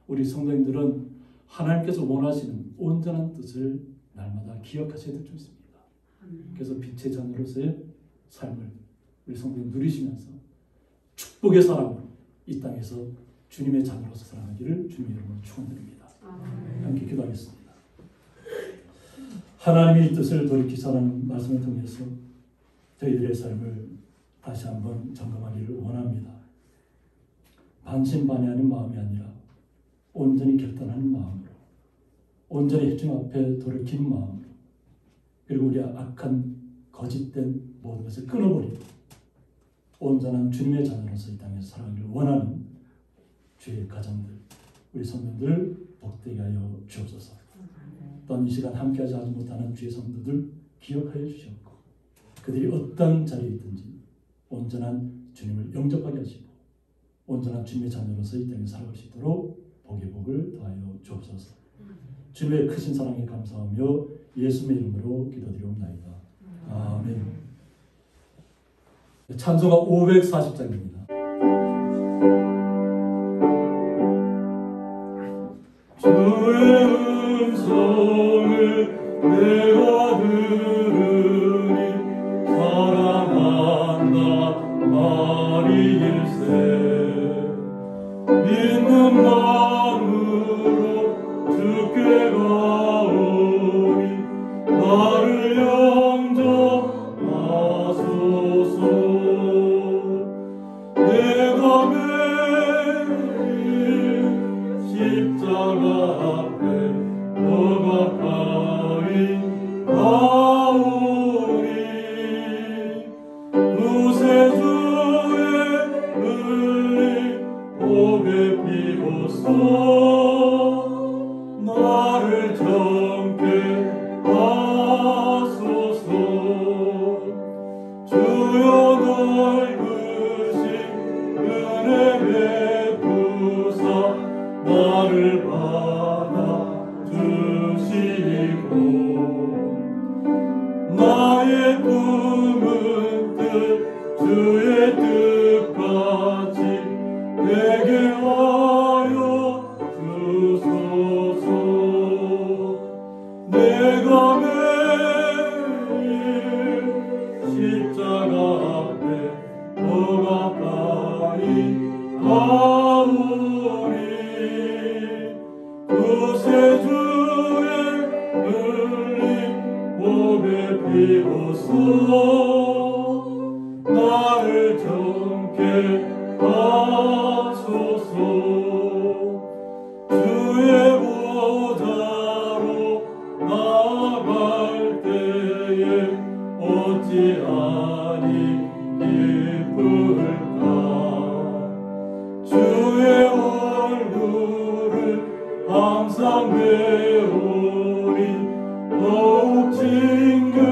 우리 성도님들은 하나님께서 원하시는 온전한 뜻을 날마다 기억하셔야 될 줄 있습니다. 그래서 빛의 자녀로서의 삶을 우리 성도님 누리시면서 축복의 사람으로 이 땅에서 주님의 자녀로서 살아가기를 주님의 이름으로 축원드립니다. 함께 기도하겠습니다. 하나님의 뜻을 돌이키사라는 말씀을 통해서 저희들의 삶을 다시 한번 점검하기를 원합니다. 반신반의하는 마음이 아니라 온전히 결단하는 마음으로, 온전히 주님 앞에 돌이키는 마음으로, 그리고 우리의 악한 거짓된 모든 것을 끊어버리고 온전한 주님의 자녀로서 이 땅에서 살아가기를 원하는 주의 가정들, 우리 성도들 복되게 하여 주옵소서. 또한 이 시간 함께하지 못하는 주의 성도들 기억하여 주시옵고, 그들이 어떤 자리에 있든지 온전한 주님을 영접하게 하시고 온전한 주님의 자녀로서 이 땅에 살아갈 수 있도록 복의 복을 더하여 주옵소서. 주님의 크신 사랑에 감사하며 예수의 이름으로 기도드리옵나이다. 아멘. 찬송가 540장입니다. 주의 음성을 내가 들으니 사랑한다 말일세. 믿는 마음으로 주께 가오니 나를 영접하소서. 내가 매일 십자가 앞에 더 가까이 가오니 구세주의 흘린 복의 피로써 나를 정케 하소서. 주여 넓으신 은혜 베푸사 나를 받아주시고, 나의 꿈은 뜻 주의 뜻같이 되게 하여 주소서. 내가 매일 십자가 앞에 더 가까이 가오니 구세주의 흘린 복의 피로써 나를 정케 하소서. 주의 보좌로 나아갈 때에 어찌하니 기쁠까. 주의 얼굴을 항상 배우니 더욱 친근합니다.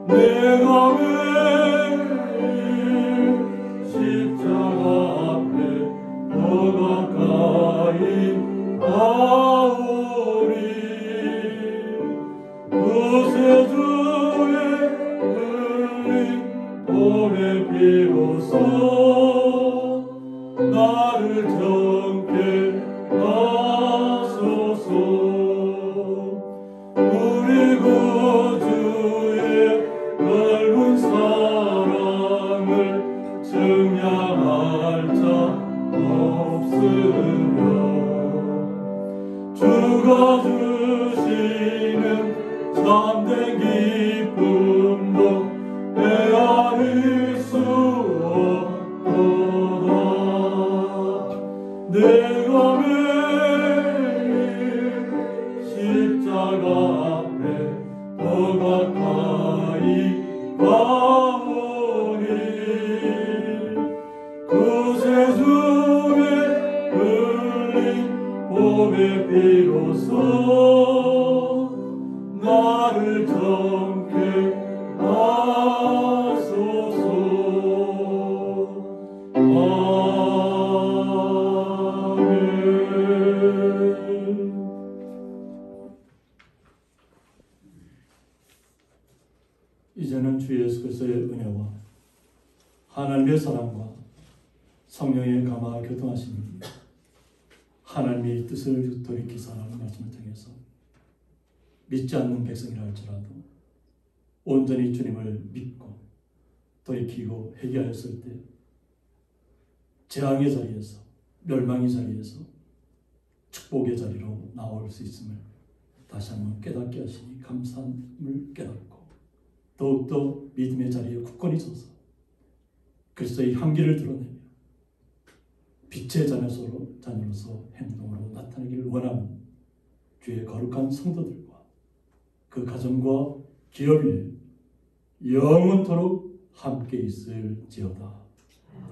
내가 매일 십자가 앞에 더 가까이 가오니 구세주의 흘린 복의 피로써 나를 정케 하소서. 우리 구주의 넓은 사랑을 증량할 자 없으며 주가 주시는 참된 기쁨도 헤아릴 수 없도다. 내가 매일 십자가 앞에 더 가까이 가오니 구세 중에 흘린 봄의 비로소 나를 정케 하소서. 아멘. 이제는 주 예수 그리스도의 은혜와 하나님의 사랑과 성령의 감화 교통하심이 하나님의 뜻을 돌이키사라는 말씀을 통해서 믿지 않는 백성이라 할지라도 온전히 주님을 믿고 돌이키고 회개하였을 때 재앙의 자리에서 멸망의 자리에서 축복의 자리로 나올 수 있음을 다시 한번 깨닫게 하시니 감사함을 깨닫고 더욱더 믿음의 자리에 굳건히 서서 그리스도의 향기를 드러내며 빛의 자녀로서 행동으로 나타내기를 원하는 주의 거룩한 성도들과 그 가정과 기업이 영원토록 함께 있을지어다.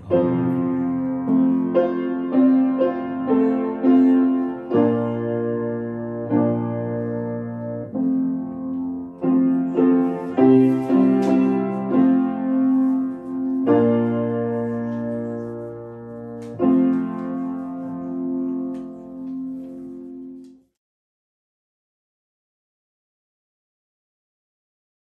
아멘.